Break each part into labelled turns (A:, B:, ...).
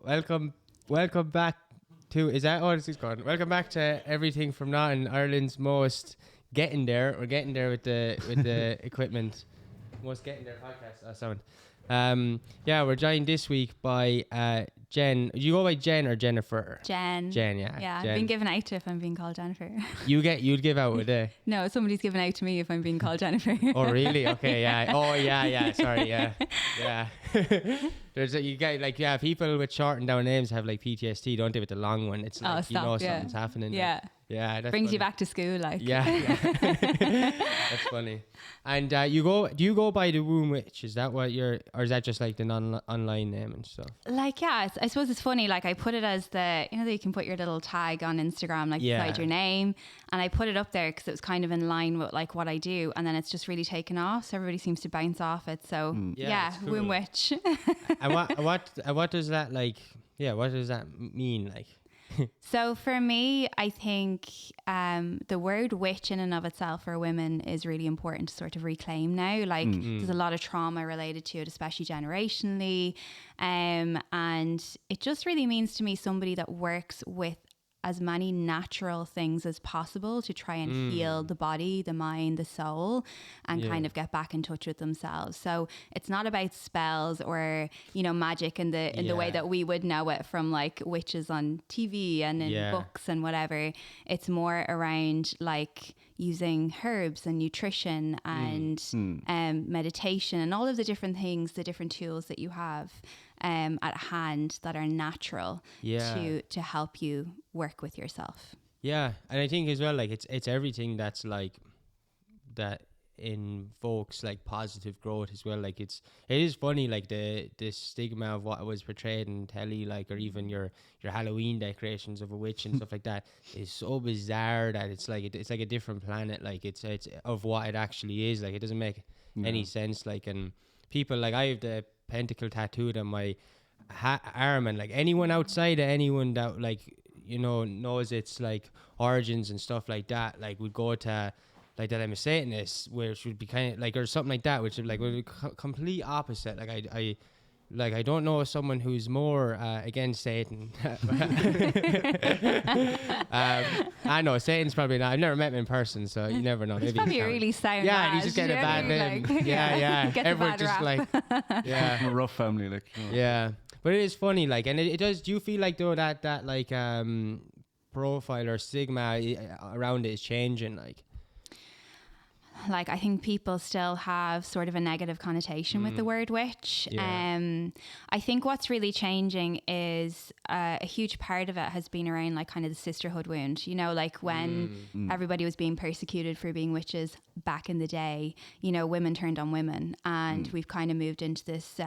A: welcome back to, is that, oh, this is gone. Welcome back to Everything from Nothing, Ireland's most getting there. We're getting there with the equipment. Most getting there podcast, sound. Yeah, we're joined this week by Jen. Do you go by Jen or Jennifer?
B: Jen.
A: Jen, yeah.
B: Yeah,
A: Jen.
B: I've been given out to if I'm being called Jennifer.
A: You'd give out a day.
B: No, somebody's given out to me if I'm being called Jennifer.
A: Oh, really? Okay, yeah. Oh, yeah. Sorry, yeah. You get people with shortened down names have like PTSD, don't they? With the long one, it's like something's happening.
B: Yeah.
A: Yeah, that's
B: brings
A: funny.
B: you back to school, like.
A: Yeah. That's funny. And do you go by the Womb Witch? Is that what or is that just like the online name and stuff?
B: Like, yeah, I suppose it's funny. Like, I put it as that you can put your little tag on Instagram, like beside your name, and I put it up there because it was kind of in line with like what I do, and then it's just really taken off. So everybody seems to bounce off it. So
A: cool.
B: Womb Witch.
A: And what does that like? Yeah, what does that mean like?
B: So for me, I think the word witch in and of itself for women is really important to sort of reclaim now. Like there's a lot of trauma related to it, especially generationally. And it just really means to me somebody that works with as many natural things as possible to try and heal the body, the mind, the soul, and kind of get back in touch with themselves. So it's not about spells or, magic in the way that we would know it from like witches on TV and in books and whatever. It's more around like using herbs and nutrition and meditation and all of the different things, the different tools that you have at hand that are natural to help you work with yourself. Yeah,
A: and I think as well, like it's everything that's like that invokes like positive growth as well. Like it is funny, like the stigma of what was portrayed in telly, like, or even your Halloween decorations of a witch and stuff like that is so bizarre that it's like a different planet. Like it's of what it actually is. Like it doesn't make any sense. Like, and people, like, I have the pentacle tattooed on my arm, and like anyone outside of anyone that like knows its like origins and stuff like that, like would go to like that I'm a Satanist, which would be kind of like, or something like that, which would be complete opposite. Like I don't know someone who's more against Satan. I know Satan's probably not. I've never met him in person, so you never know.
B: He's probably really sound.
A: Yeah, he's just getting a bad name.
B: Like,
A: yeah.
B: Everyone just
A: like,
C: a rough family, like.
A: Yeah, but it is funny, like, and it does. Do you feel like though that like profile or stigma around it is changing, like?
B: Like, I think people still have sort of a negative connotation with the word witch. I think what's really changing is a huge part of it has been around like kind of the sisterhood wound, like when everybody was being persecuted for being witches back in the day, women turned on women, and we've kind of moved into this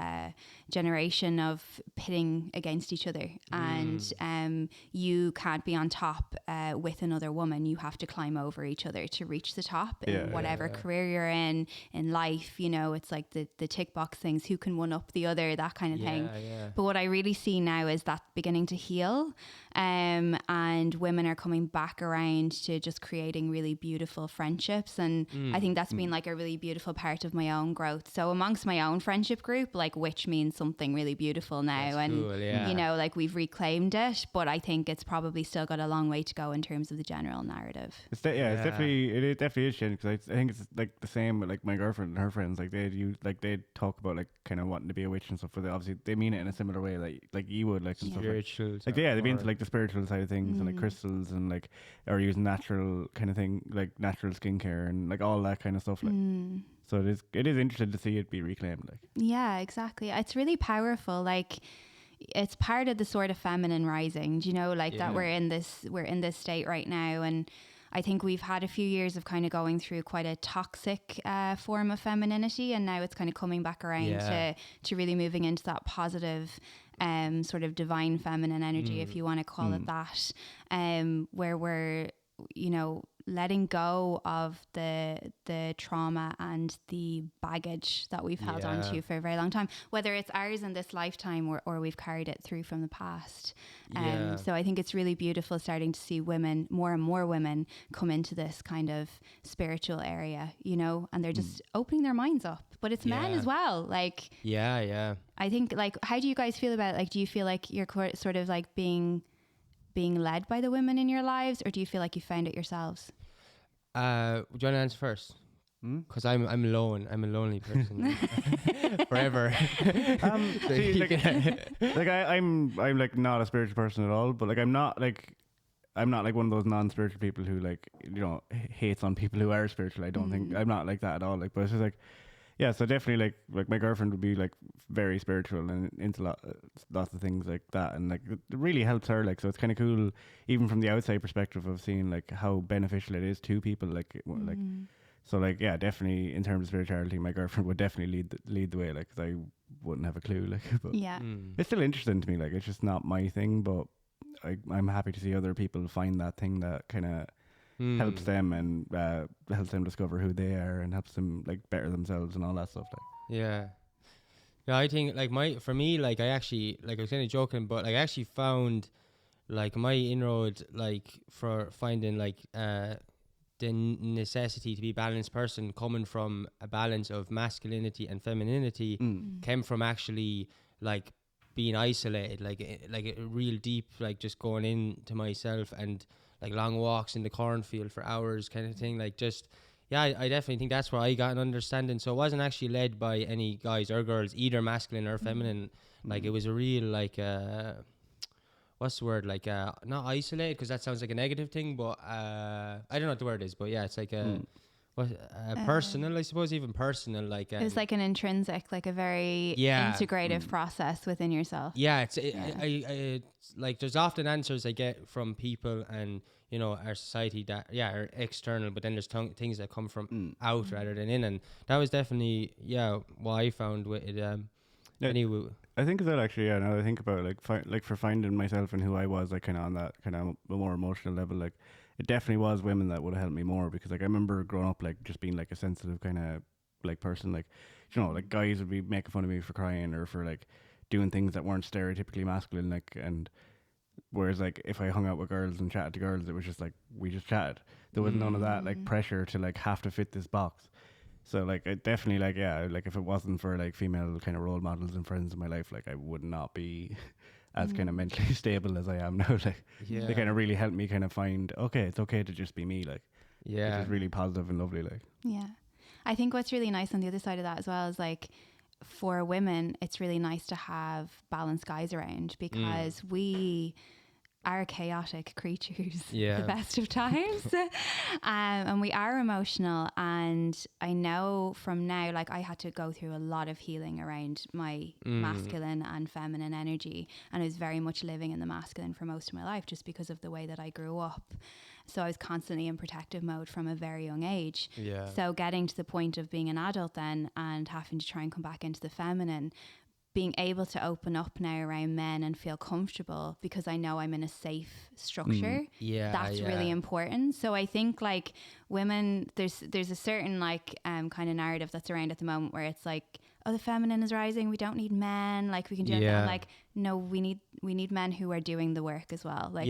B: generation of pitting against each other, and you can't be on top with another woman. You have to climb over each other to reach the top in whatever career you're in life. It's like the tick box things, who can one up the other, that kind of thing. But what I really see now is that beginning to heal, and women are coming back around to just creating really beautiful friendships, and I think that's been like a really beautiful part of my own growth. So amongst my own friendship group, like witch means something really beautiful now. That's cool, like we've reclaimed it, but I think it's probably still got a long way to go in terms of the general narrative.
C: It definitely is changing, because I think it's like the same with like my girlfriend and her friends. Like they talk about like kind of wanting to be a witch and stuff, but obviously they mean it in a similar way, like you would, like, and
A: spiritual
C: stuff. Like they've been to like the spiritual side of things and like crystals and like, or using natural kind of thing, like natural skincare and like all that kind of stuff, like. So it is interesting to see it be reclaimed, like.
B: Yeah, exactly. It's really powerful. Like, it's part of the sort of feminine rising, that we're in this state right now, and I think we've had a few years of kind of going through quite a toxic form of femininity, and now it's kind of coming back around to really moving into that positive sort of divine feminine energy, if you want to call it that, where we're letting go of the trauma and the baggage that we've held on to for a very long time, whether it's ours in this lifetime or we've carried it through from the past. So I think it's really beautiful starting to see women, more and more women, come into this kind of spiritual area, you know, and they're just opening their minds up. But it's men as well. Like, I think, like, how do you guys feel about it? Like, do you feel like you're sort of like being led by the women in your lives, or do you feel like you found it yourselves?
A: Do you want to answer first? Because I'm alone. I'm a lonely person forever.
C: I'm like not a spiritual person at all, but like I'm not like one of those non-spiritual people who, like, you know, hates on people who are spiritual. I don't think I'm not like that at all. Like, but it's just like, yeah. So definitely like my girlfriend would be like very spiritual and into lots of things like that, and like it really helps her. Like, so it's kind of cool, even from the outside perspective of seeing like how beneficial it is to people. Like, like. So like, yeah, definitely in terms of spirituality, my girlfriend would definitely lead the way. Like, 'cause I wouldn't have a clue. Like, but it's still interesting to me. Like, it's just not my thing, but I'm happy to see other people find that thing that kind of helps them and helps them discover who they are and helps them like better themselves and all that stuff. Like,
A: yeah, I think like for me, like I actually, like I was kind of joking, but like I actually found like my inroad, like for finding like the necessity to be a balanced person coming from a balance of masculinity and femininity came from actually like being isolated, like a real deep, like just going into myself and like long walks in the cornfield for hours kind of thing. Like just, yeah, I definitely think that's where I got an understanding. So it wasn't actually led by any guys or girls, either masculine or feminine. Like it was a real like what's the word, like not isolated, because that sounds like a negative thing, but I don't know what the word is, but yeah, it's like a personal, I suppose, even personal, like
B: it was like an intrinsic, like a very integrative process within yourself.
A: I like there's often answers I get from people and, you know, our society that are external, but then there's things that come from out rather than in, and that was definitely what I found with it. Anyway,
C: I think that actually, now that I think about it, like for finding myself and who I was, like kind of on that kind of a more emotional level, like it definitely was women that would have helped me more, because like I remember growing up like just being like a sensitive kind of like person, like, you know, like guys would be making fun of me for crying or for like doing things that weren't stereotypically masculine, like, and whereas like if I hung out with girls and chatted to girls, it was just like we just chatted. There was none of that like pressure to like have to fit this box. So like it definitely, like, yeah, like if it wasn't for like female kind of role models and friends in my life, like I would not be as kind of mentally stable as I am now. Like they kind of really helped me kind of find, okay, it's okay to just be me, like, which is really positive and lovely. Like,
B: yeah, I think what's really nice on the other side of that as well is like for women, it's really nice to have balanced guys around, because we are chaotic creatures the best of times. And we are emotional, and I know from now, like I had to go through a lot of healing around my masculine and feminine energy, and I was very much living in the masculine for most of my life just because of the way that I grew up. So I was constantly in protective mode from a very young age. So getting to the point of being an adult then and having to try and come back into the feminine, being able to open up now around men and feel comfortable because I know I'm in a safe structure. That's really important. So I think like women, there's a certain like kind of narrative that's around at the moment where it's like, oh, the feminine is rising, we don't need men, like we can do it. I'm like, no, we need men who are doing the work as well, like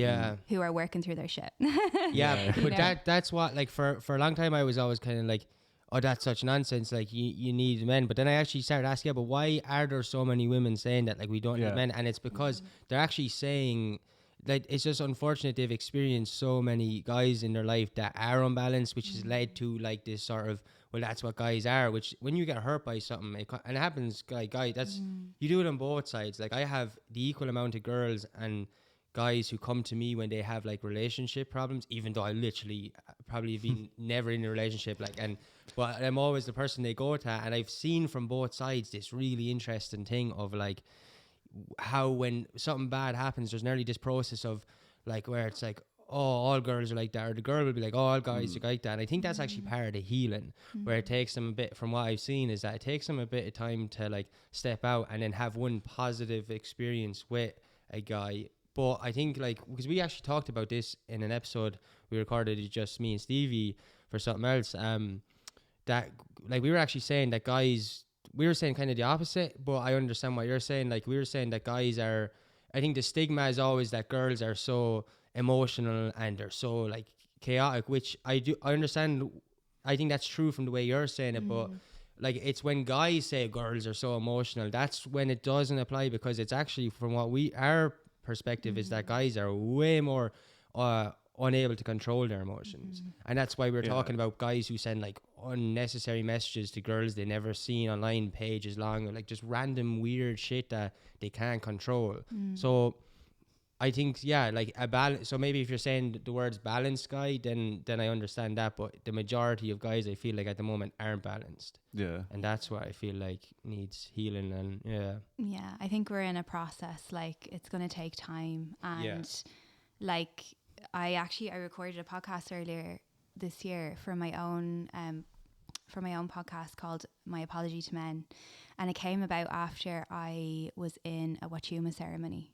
B: who are working through their shit.
A: But that's what, like for a long time I was always kind of like, oh, that's such nonsense, like you need men. But then I actually started asking, but why are there so many women saying that, like, we don't need men? And it's because they're actually saying that it's just unfortunate they've experienced so many guys in their life that are unbalanced, which has led to like this sort of, well, that's what guys are, which when you get hurt by something, and it happens, guy, that's you do it on both sides. Like I have the equal amount of girls and guys who come to me when they have like relationship problems, even though I literally probably have been never in a relationship, like, but I'm always the person they go to. And I've seen from both sides this really interesting thing of like how when something bad happens, there's nearly this process of like where it's like, oh, all girls are like that, or the girl will be like, oh, all guys are like that. And I think that's actually part of the healing, where it takes them a bit, from what I've seen, is that it takes them a bit of time to like step out and then have one positive experience with a guy. But I think like, because we actually talked about this in an episode we recorded it just me and Stevie for something else. That like we were actually saying that guys, we were saying kind of the opposite, but I understand what you're saying. Like we were saying that guys are, I think the stigma is always that girls are so emotional and they're so like chaotic, which I understand. I think that's true from the way you're saying it, but like it's when guys say girls are so emotional, that's when it doesn't apply, because it's actually from what our perspective is that guys are way more unable to control their emotions. And that's why we're talking about guys who send like unnecessary messages to girls they never seen online, pages long, or like just random weird shit that they can't control. So I think, yeah, like a balance. So maybe if you're saying the words balanced guy, then I understand that. But the majority of guys, I feel like at the moment aren't balanced.
C: Yeah.
A: And that's what I feel like needs healing. And
B: Yeah, I think we're in a process. Like it's going to take time. And like I recorded a podcast earlier this year for my own podcast called My Apology to Men, and it came about after I was in a Wachuma ceremony.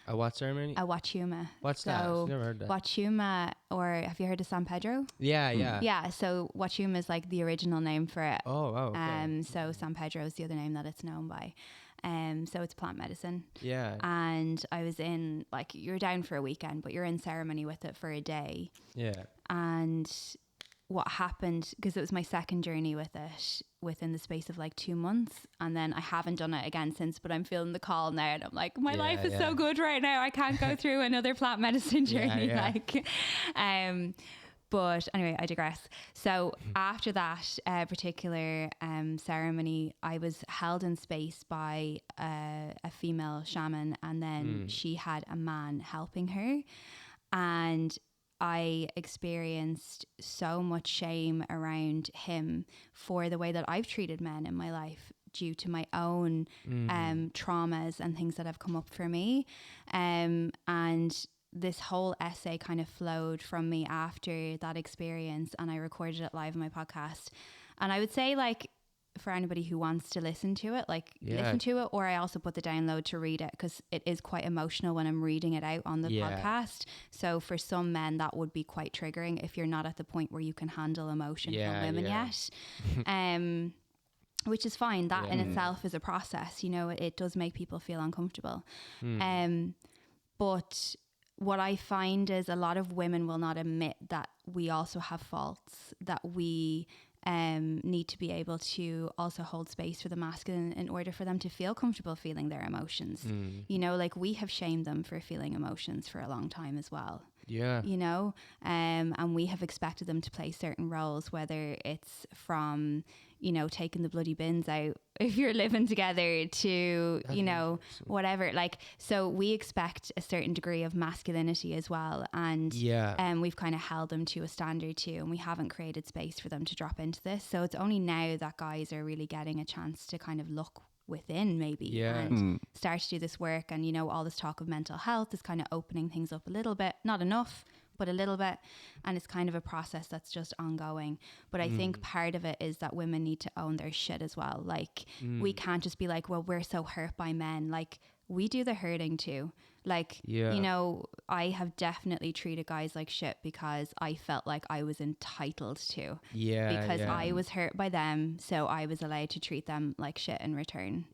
A: A what ceremony?
B: A Wachuma.
A: What's that? I've never heard that.
B: Wachuma, or have you heard of San Pedro?
A: Yeah.
B: Yeah, so Wachuma is like the original name for it.
A: Oh, okay.
B: So San Pedro is the other name that it's known by. So it's plant medicine.
A: Yeah.
B: And I was in, like, you're down for a weekend, but you're in ceremony with it for a day.
A: Yeah.
B: And what happened, because it was my second journey with it within the space of like 2 months, and then I haven't done it again since, but I'm feeling the call now, and I'm like, my life is so good right now, I can't go through another plant medicine journey. But anyway, I digress. So after that particular ceremony, I was held in space by a female shaman, and then she had a man helping her, and I experienced so much shame around him for the way that I've treated men in my life due to my own traumas and things that have come up for me. And this whole essay kind of flowed from me after that experience, and I recorded it live on my podcast. And I would say, like, for anybody who wants to listen to it, like listen to it, or I also put the download to read it, because it is quite emotional when I'm reading it out on the podcast. So for some men that would be quite triggering if you're not at the point where you can handle emotion from women yet. Which is fine. That in itself is a process, you know, it does make people feel uncomfortable. But what I find is a lot of women will not admit that we also have faults, that we need to be able to also hold space for the masculine in order for them to feel comfortable feeling their emotions. You know, like we have shamed them for feeling emotions for a long time as well.
A: Yeah.
B: You know, and we have expected them to play certain roles, whether it's from, you know, taking the bloody bins out if you're living together to, you know, whatever. Like, so we expect a certain degree of masculinity as well. And we've kind of held them to a standard too, and we haven't created space for them to drop into this. So it's only now that guys are really getting a chance to kind of look within maybe and start to do this work. And, you know, all this talk of mental health is kind of opening things up a little bit, not enough, but a little bit. And it's kind of a process that's just ongoing. But I think part of it is that women need to own their shit as well. Like we can't just be like, well, we're so hurt by men. Like we do the hurting too. Like, you know, I have definitely treated guys like shit because I felt like I was entitled to. Because I was hurt by them, so I was allowed to treat them like shit in return.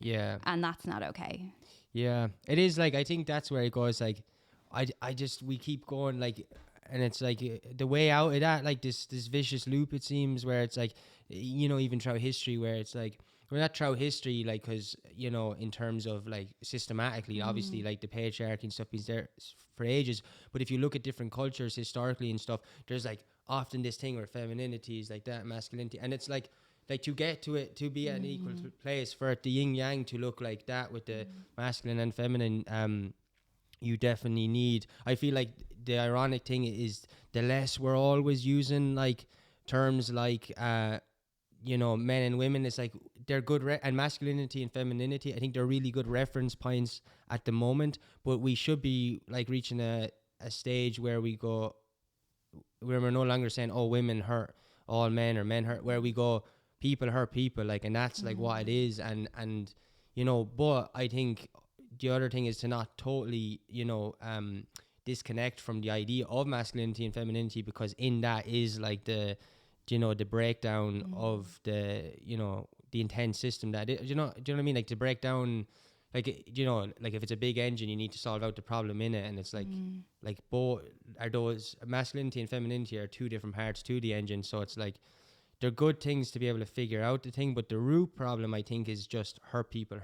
B: And that's not okay.
A: It is. Like, I think that's where it goes. Like, I just, we keep going, like, and it's like the way out of that, like this vicious loop, it seems, where it's like, you know, even throughout history, where it's like, well, not throughout history, like, because, you know, in terms of like systematically, obviously, like the patriarchy and stuff is there for ages. But if you look at different cultures historically and stuff, there's like often this thing where femininity is like that, masculinity, and it's like to get to it, to be at an equal place, for it, the yin yang to look like that with the masculine and feminine, you definitely need. I feel like the ironic thing is the less we're always using like terms like you know, men and women, it's like they're good and masculinity and femininity, I think they're really good reference points at the moment, but we should be like reaching a stage where we go, where we're no longer saying, oh, women hurt all men or men hurt, where we go, people hurt people, like, and that's like what it is. And you know, but I think the other thing is to not totally, you know, disconnect from the idea of masculinity and femininity, because in that is like the, you know, the breakdown of the, you know, the intense system that do you know what I mean, like to break down, like, you know, like if it's a big engine, you need to solve out the problem in it, and it's like both are those, masculinity and femininity are two different parts to the engine, so it's like they're good things to be able to figure out the thing, but the root problem, I think, is just hurt people.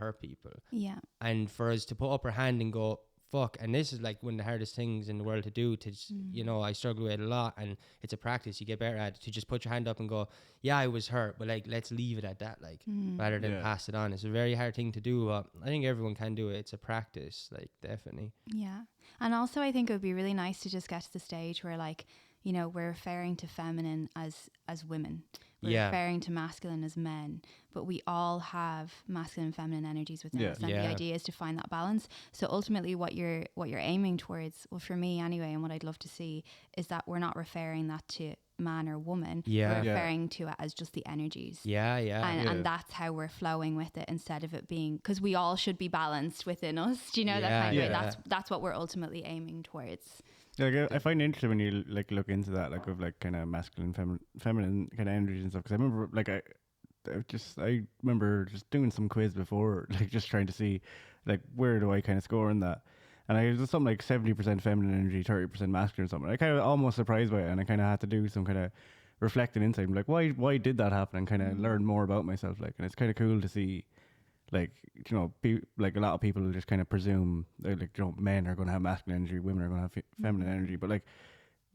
B: Yeah.
A: And for us to put up our hand and go, fuck, and this is like one of the hardest things in the world to do, to you know, I struggle with it a lot, and it's a practice you get better at, to just put your hand up and go, yeah, I was hurt, but like, let's leave it at that, like, rather than pass it on. It's a very hard thing to do, but I think everyone can do it. It's a practice, like, definitely.
B: Yeah. And also I think it would be really nice to just get to the stage where, like, you know, we're referring to feminine as women. We're referring to masculine as men, but we all have masculine and feminine energies within us. And the idea is to find that balance. So ultimately what you're aiming towards, well, for me anyway, and what I'd love to see, is that we're not referring that to man or woman. We're referring to it as just the energies. And that's how we're flowing with it, instead of it being, because we all should be balanced within us. Do you know that kind of way? That's what wewe're ultimately aiming towards.
C: Like, I find it interesting when you like look into that, like of like kind of masculine, feminine kind of energies and stuff. Because I remember, like, I remember just doing some quiz before, like just trying to see, like, where do I kind of score in that. And I was something like 70% feminine energy, 30% masculine or something. I kind of almost surprised by it, and I kind of had to do some kind of reflecting inside. I'm like, why did that happen? And kind of learn more about myself. Like, and it's kind of cool to see. Like, you know, like a lot of people just kind of presume like, you know, men are going to have masculine energy, women are going to have feminine energy, but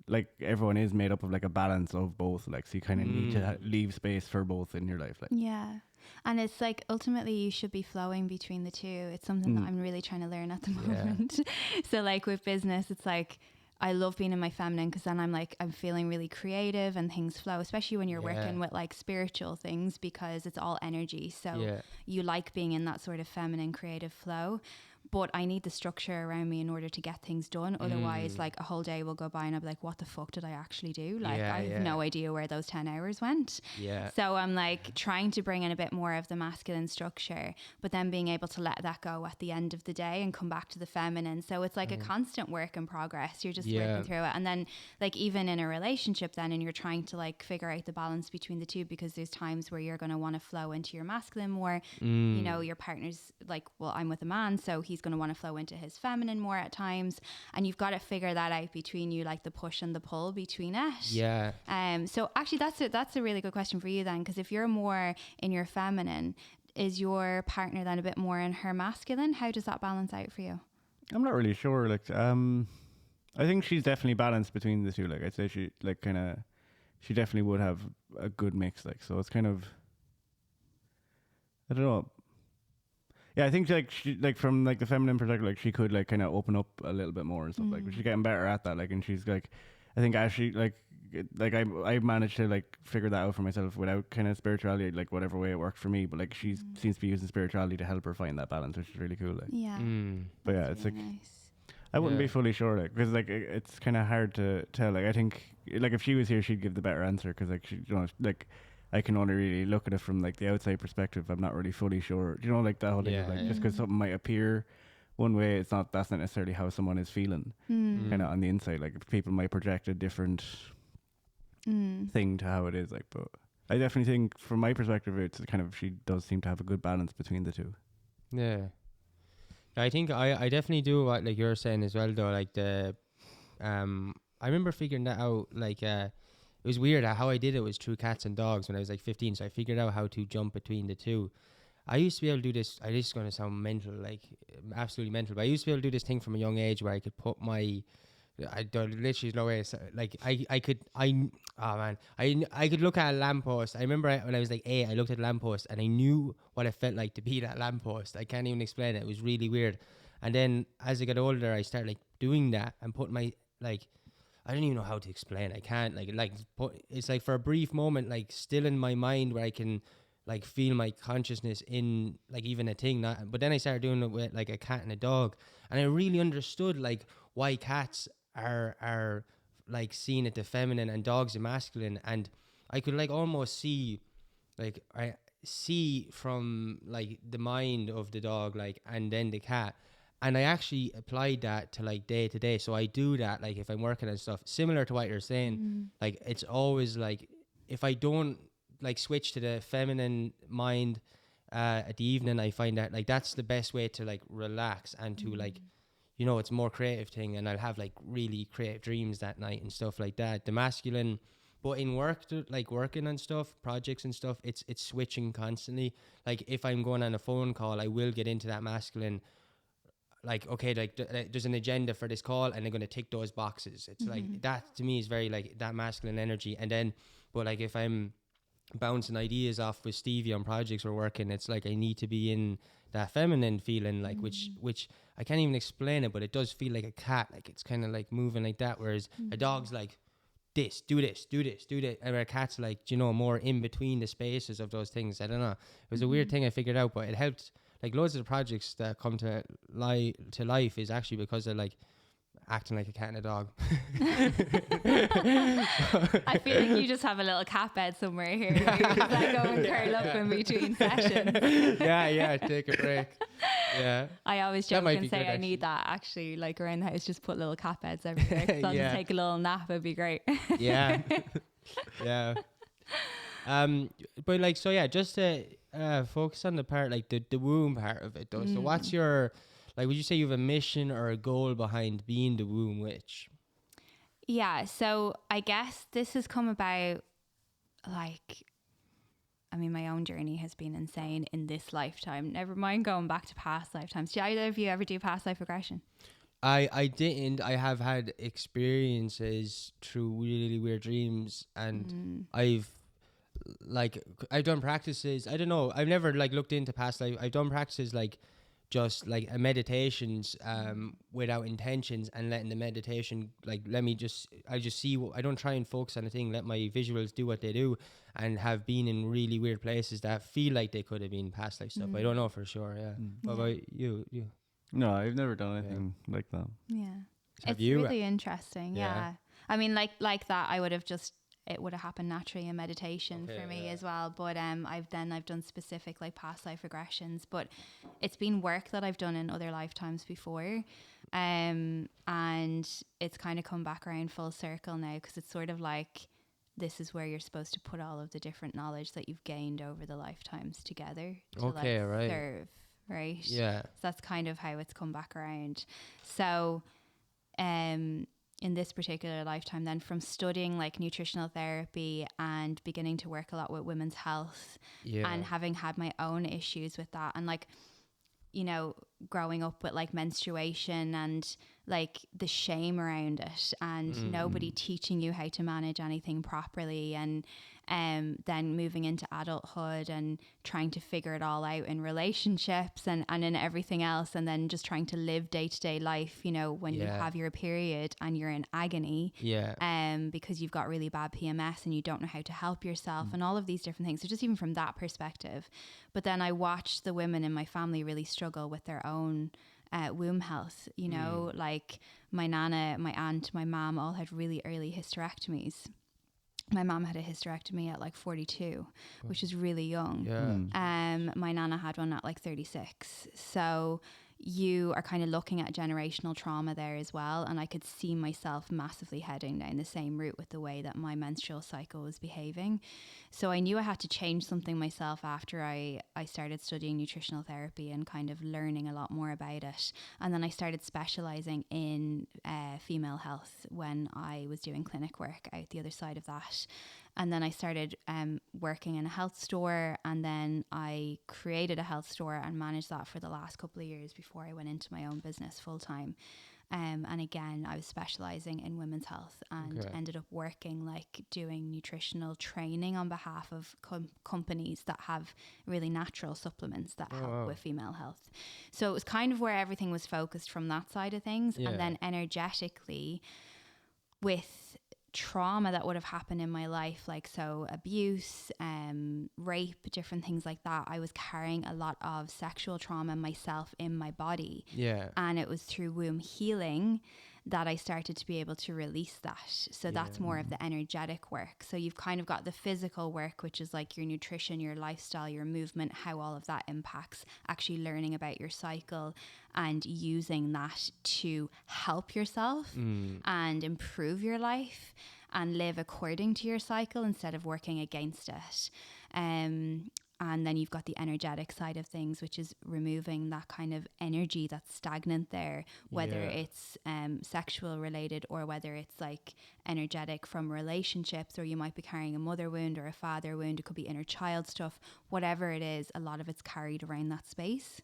C: like everyone is made up of like a balance of both. Like, so you kind of need to leave space for both in your life. Like,
B: and it's like ultimately you should be flowing between the two. It's something that I'm really trying to learn at the moment. So like with business, it's like, I love being in my feminine, because then I'm feeling really creative and things flow, especially when you're working with like spiritual things, because it's all energy. So you like being in that sort of feminine creative flow. But I need the structure around me in order to get things done. Otherwise, like, a whole day will go by and I'll be like, what the fuck did I actually do? Like, I have no idea where those 10 hours went. So I'm like trying to bring in a bit more of the masculine structure, but then being able to let that go at the end of the day and come back to the feminine. So it's like a constant work in progress. You're just working through it. And then like even in a relationship then, and you're trying to like figure out the balance between the two, because there's times where you're going to want to flow into your masculine more. You know, your partner's like, well, I'm with a man, so he's going to want to flow into his feminine more at times, and you've got to figure that out between you, like the push and the pull between it. So actually that's a really good question for you then, because if you're more in your feminine, is your partner then a bit more in her masculine? How does that balance out for you?
C: I'm not really sure. Like, I think she's definitely balanced between the two. Like, I'd say she like kind of, she definitely would have a good mix. Like, so it's kind of, I don't know. Yeah, I think like she, like from like the feminine perspective, like she could like kind of open up a little bit more and stuff. Like, but she's getting better at that. Like, and she's like, I think as she like I managed to like figure that out for myself without kind of spirituality, like whatever way it worked for me. But like she seems to be using spirituality to help her find that balance, which is really cool. Like, but yeah, it's really like nice. I wouldn't be fully sure, like, because like it's kind of hard to tell. Like, I think like if she was here, she'd give the better answer, because like she, you know, like. I can only really look at it from like the outside perspective. I'm not really fully sure. You know, like that whole thing of like just because something might appear one way, that's not necessarily how someone is feeling. Kind of on the inside, like people might project a different thing to how it is. Like, but I definitely think from my perspective, it's kind of, she does seem to have a good balance between the two.
A: Yeah, I think I definitely do what like you're saying as well though. Like the I remember figuring that out. Like it was weird how I did it was through cats and dogs when I was like 15. So I figured out how to jump between the two. I used to be able to do this. This is going to sound mental, like absolutely mental. But I used to be able to do this thing from a young age where I could put my, I don't literally no way. Like I could look at a lamppost. I remember when I was like 8, I looked at a lamppost and I knew what it felt like to be that lamppost. I can't even explain it. It was really weird. And then as I got older, I started like doing that and put my like. I don't even know how to explain. I can't it's like for a brief moment, like still in my mind where I can like feel my consciousness in like even a thing. But then I started doing it with like a cat and a dog, and I really understood like why cats are like seen at the feminine and dogs are masculine, and I could like almost see like I see from like the mind of the dog, like, and then the cat. And I actually applied that to like day to day. So I do that, like if I'm working and stuff, similar to what you're saying, like it's always like, if I don't like switch to the feminine mind at the evening, I find that like that's the best way to like relax and to like, you know, it's a more creative thing, and I'll have like really creative dreams that night and stuff like that. The masculine, but in work, like working and stuff, projects and stuff, it's switching constantly. Like if I'm going on a phone call, I will get into that masculine, like, okay, like there's an agenda for this call and they're going to tick those boxes. It's like that to me is very like that masculine energy. And then, but like if I'm bouncing ideas off with Stevie on projects we're working, it's like I need to be in that feminine feeling, like which I can't even explain it, but it does feel like a cat, like it's kind of like moving like that, whereas a dog's like this, do this, do this, do that, and a cat's like, you know, more in between the spaces of those things. I don't know, it was a weird thing I figured out, but it helped. Like loads of the projects that come to life is actually because they're like acting like a cat and a dog.
B: I feel like you just have a little cat bed somewhere here. You just like go and curl up in between sessions.
A: yeah, take a break. Yeah.
B: I always joke and say I need that actually, like around the house, just put little cat beds everywhere. So I'll just take a little nap, it'd be great.
A: Yeah. Yeah. But like, so yeah, just to focus on the part, like the womb part of it though. So what's your, like, would you say you have a mission or a goal behind being the womb witch?
B: Yeah, so I guess this has come about, like, I mean, my own journey has been insane in this lifetime. Never mind going back to past lifetimes. Did either of you ever do past life regression?
A: I didn't. I have had experiences through really weird dreams, and I've done practices. I don't know. I've never like looked into past life. I've done practices like just like meditations without intentions, and letting the meditation like I just see what I don't try and focus on a thing. Let my visuals do what they do, and have been in really weird places that feel like they could have been past life stuff. I don't know for sure. Yeah. What about you?
C: No, I've never done anything like that.
B: Yeah.
A: Have
B: it's
A: you?
B: Really interesting. Yeah. I mean, like that, I would have just, it would have happened naturally in meditation for me as well. But I've done specific like past life regressions, but it's been work that I've done in other lifetimes before. And it's kind of come back around full circle now, because it's sort of like, this is where you're supposed to put all of the different knowledge that you've gained over the lifetimes together to serve. Right.
A: Yeah.
B: So that's kind of how it's come back around. So, in this particular lifetime, then from studying like nutritional therapy and beginning to work a lot with women's health, and having had my own issues with that, and like, you know, growing up with like menstruation and like the shame around it, and nobody teaching you how to manage anything properly, and then moving into adulthood and trying to figure it all out in relationships and in everything else, and then just trying to live day-to-day life, you know, when you have your period and you're in agony because you've got really bad PMS and you don't know how to help yourself, and all of these different things. So just even from that perspective. But then I watched the women in my family really struggle with their own womb health, you know, like my nana, my aunt, my mom all had really early hysterectomies. My mom had a hysterectomy at like 42, which is really young. My nana had one at like 36. So you are kind of looking at generational trauma there as well. And I could see myself massively heading down the same route with the way that my menstrual cycle was behaving. So I knew I had to change something myself after I started studying nutritional therapy and kind of learning a lot more about it. And then I started specializing in female health when I was doing clinic work out the other side of that. And then I started working in a health store, and then I created a health store and managed that for the last couple of years before I went into my own business full time. And again, I was specializing in women's health, and ended up working like doing nutritional training on behalf of companies that have really natural supplements that help with female health. So it was kind of where everything was focused from that side of things. And then energetically, with trauma that would have happened in my life, like so abuse, rape, different things like that, I was carrying a lot of sexual trauma myself in my body. And it was through womb healing that I started to be able to release that. So that's more of the energetic work. So you've kind of got the physical work, which is like your nutrition, your lifestyle, your movement, how all of that impacts actually learning about your cycle and using that to help yourself and improve your life and live according to your cycle instead of working against it. And then you've got the energetic side of things, which is removing that kind of energy that's stagnant there, whether it's sexual related or whether it's like energetic from relationships, or you might be carrying a mother wound or a father wound. It could be inner child stuff. Whatever it is, a lot of it's carried around that space.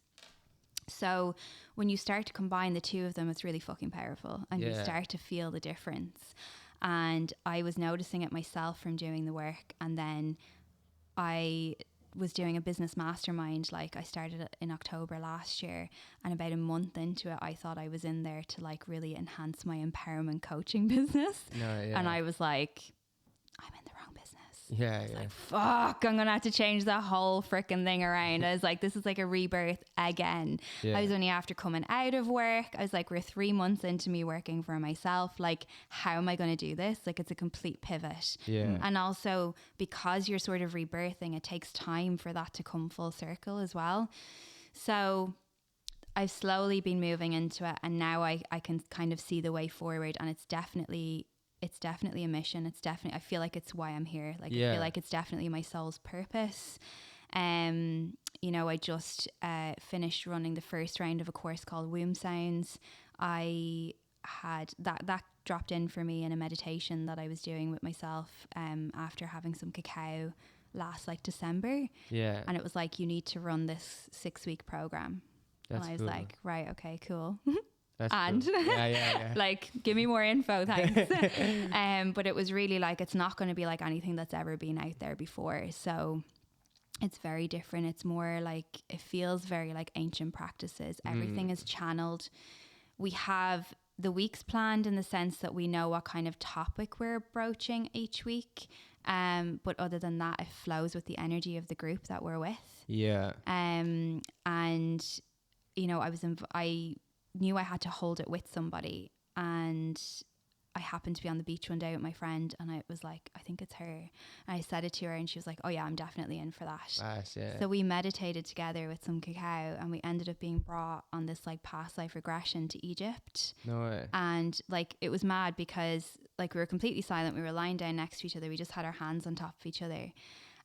B: So when you start to combine the two of them, it's really fucking powerful, and you start to feel the difference. And I was noticing it myself from doing the work, and then I was doing a business mastermind. Like I started it in October last year, and about a month into it, I thought I was in there to like really enhance my empowerment coaching business. And I was like, I'm in the wrong business. Like, fuck, I'm gonna have to change the whole freaking thing around. I was like, this is like a rebirth again. I was only after coming out of work. I was like, we're 3 months into me working for myself. Like, how am I going to do this? Like, it's a complete pivot. And also because you're sort of rebirthing, it takes time for that to come full circle as well. So I've slowly been moving into it, and now I can kind of see the way forward, and it's definitely a mission. It's definitely, I feel like it's why I'm here. Like, I feel like it's definitely my soul's purpose. You know, I just finished running the first round of a course called Womb Sounds. I had that dropped in for me in a meditation that I was doing with myself after having some cacao last like December. And it was like, you need to run this 6-week program. And I was like, right, okay, cool.
A: That's
B: and
A: cool.
B: like, give me more info, thanks. But it was really like, it's not going to be like anything that's ever been out there before. So it's very different. It's more like, it feels very like ancient practices. Everything is channeled. We have the weeks planned in the sense that we know what kind of topic we're broaching each week. But other than that, it flows with the energy of the group that we're with. And you know, I knew I had to hold it with somebody, and I happened to be on the beach one day with my friend, and I was like, I think it's her. And I said it to her, and she was like, oh yeah, I'm definitely in for that. So we meditated together with some cacao, and we ended up being brought on this like past life regression to Egypt. And like, it was mad because like, we were completely silent. We were lying down next to each other. We just had our hands on top of each other.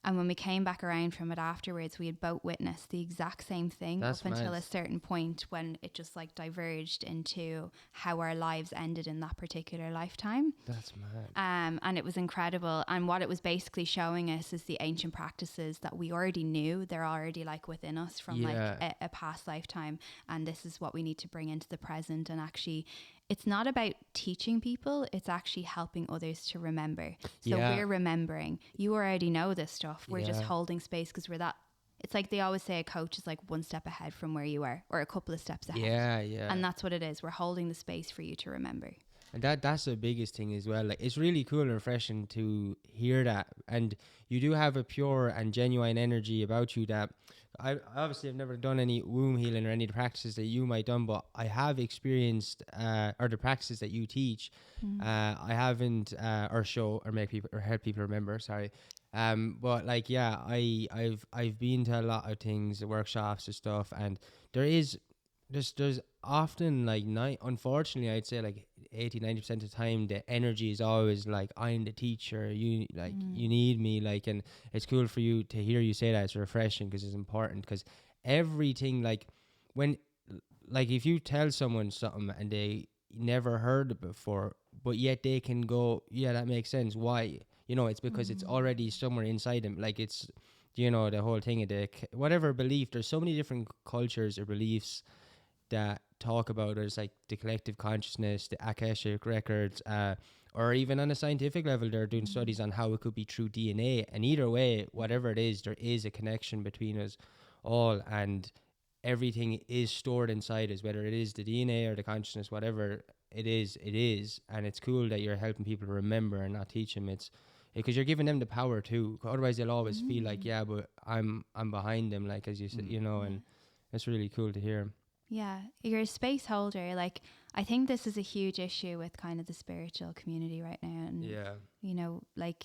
B: And when we came back around from it afterwards, we had both witnessed the exact same thing up until a certain point when it just like diverged into how our lives ended in that particular lifetime.
A: That's mad.
B: And it was incredible. And what it was basically showing us is the ancient practices that we already knew. They're already like within us from like a past lifetime. And this is what we need to bring into the present. And actually, it's not about teaching people, it's actually helping others to remember. So we're remembering. You already know this stuff. We're just holding space because we're that. It's like they always say a coach is like one step ahead from where you are, or a couple of steps ahead. And that's what it is. We're holding the space for you to remember.
A: And that's the biggest thing as well. Like, it's really cool and refreshing to hear that. And you do have a pure and genuine energy about you that I obviously have never done any womb healing or any of the practices that you might done, but I have experienced or the practices that you teach. I haven't or show or make people or help people remember. Sorry. But like, I've been to a lot of things, workshops and stuff, and there's often like unfortunately I'd say like 80-90% of the time the energy is always like, I'm the teacher, you like you need me, like, and it's cool for you to hear you say that. It's refreshing because it's important, because everything, like, when, like, if you tell someone something and they never heard it before but yet they can go, yeah, that makes sense, why, you know, it's because it's already somewhere inside them. Like, it's, you know, the whole thing of the whatever belief, there's so many different cultures or beliefs that talk about it. It's like the collective consciousness, the Akashic records, or even on a scientific level, they're doing studies on how it could be through DNA. And either way, whatever it is, there is a connection between us all, and everything is stored inside us, whether it is the DNA or the consciousness, whatever it is. And it's cool that you're helping people remember and not teach them. It's because you're giving them the power too. Otherwise, they'll always feel like, yeah, but I'm behind them, like, as you said, you know, and it's really cool to hear.
B: Yeah, you're a space holder. Like, I think this is a huge issue with kind of the spiritual community right now. And,
A: Yeah.
B: you know, like,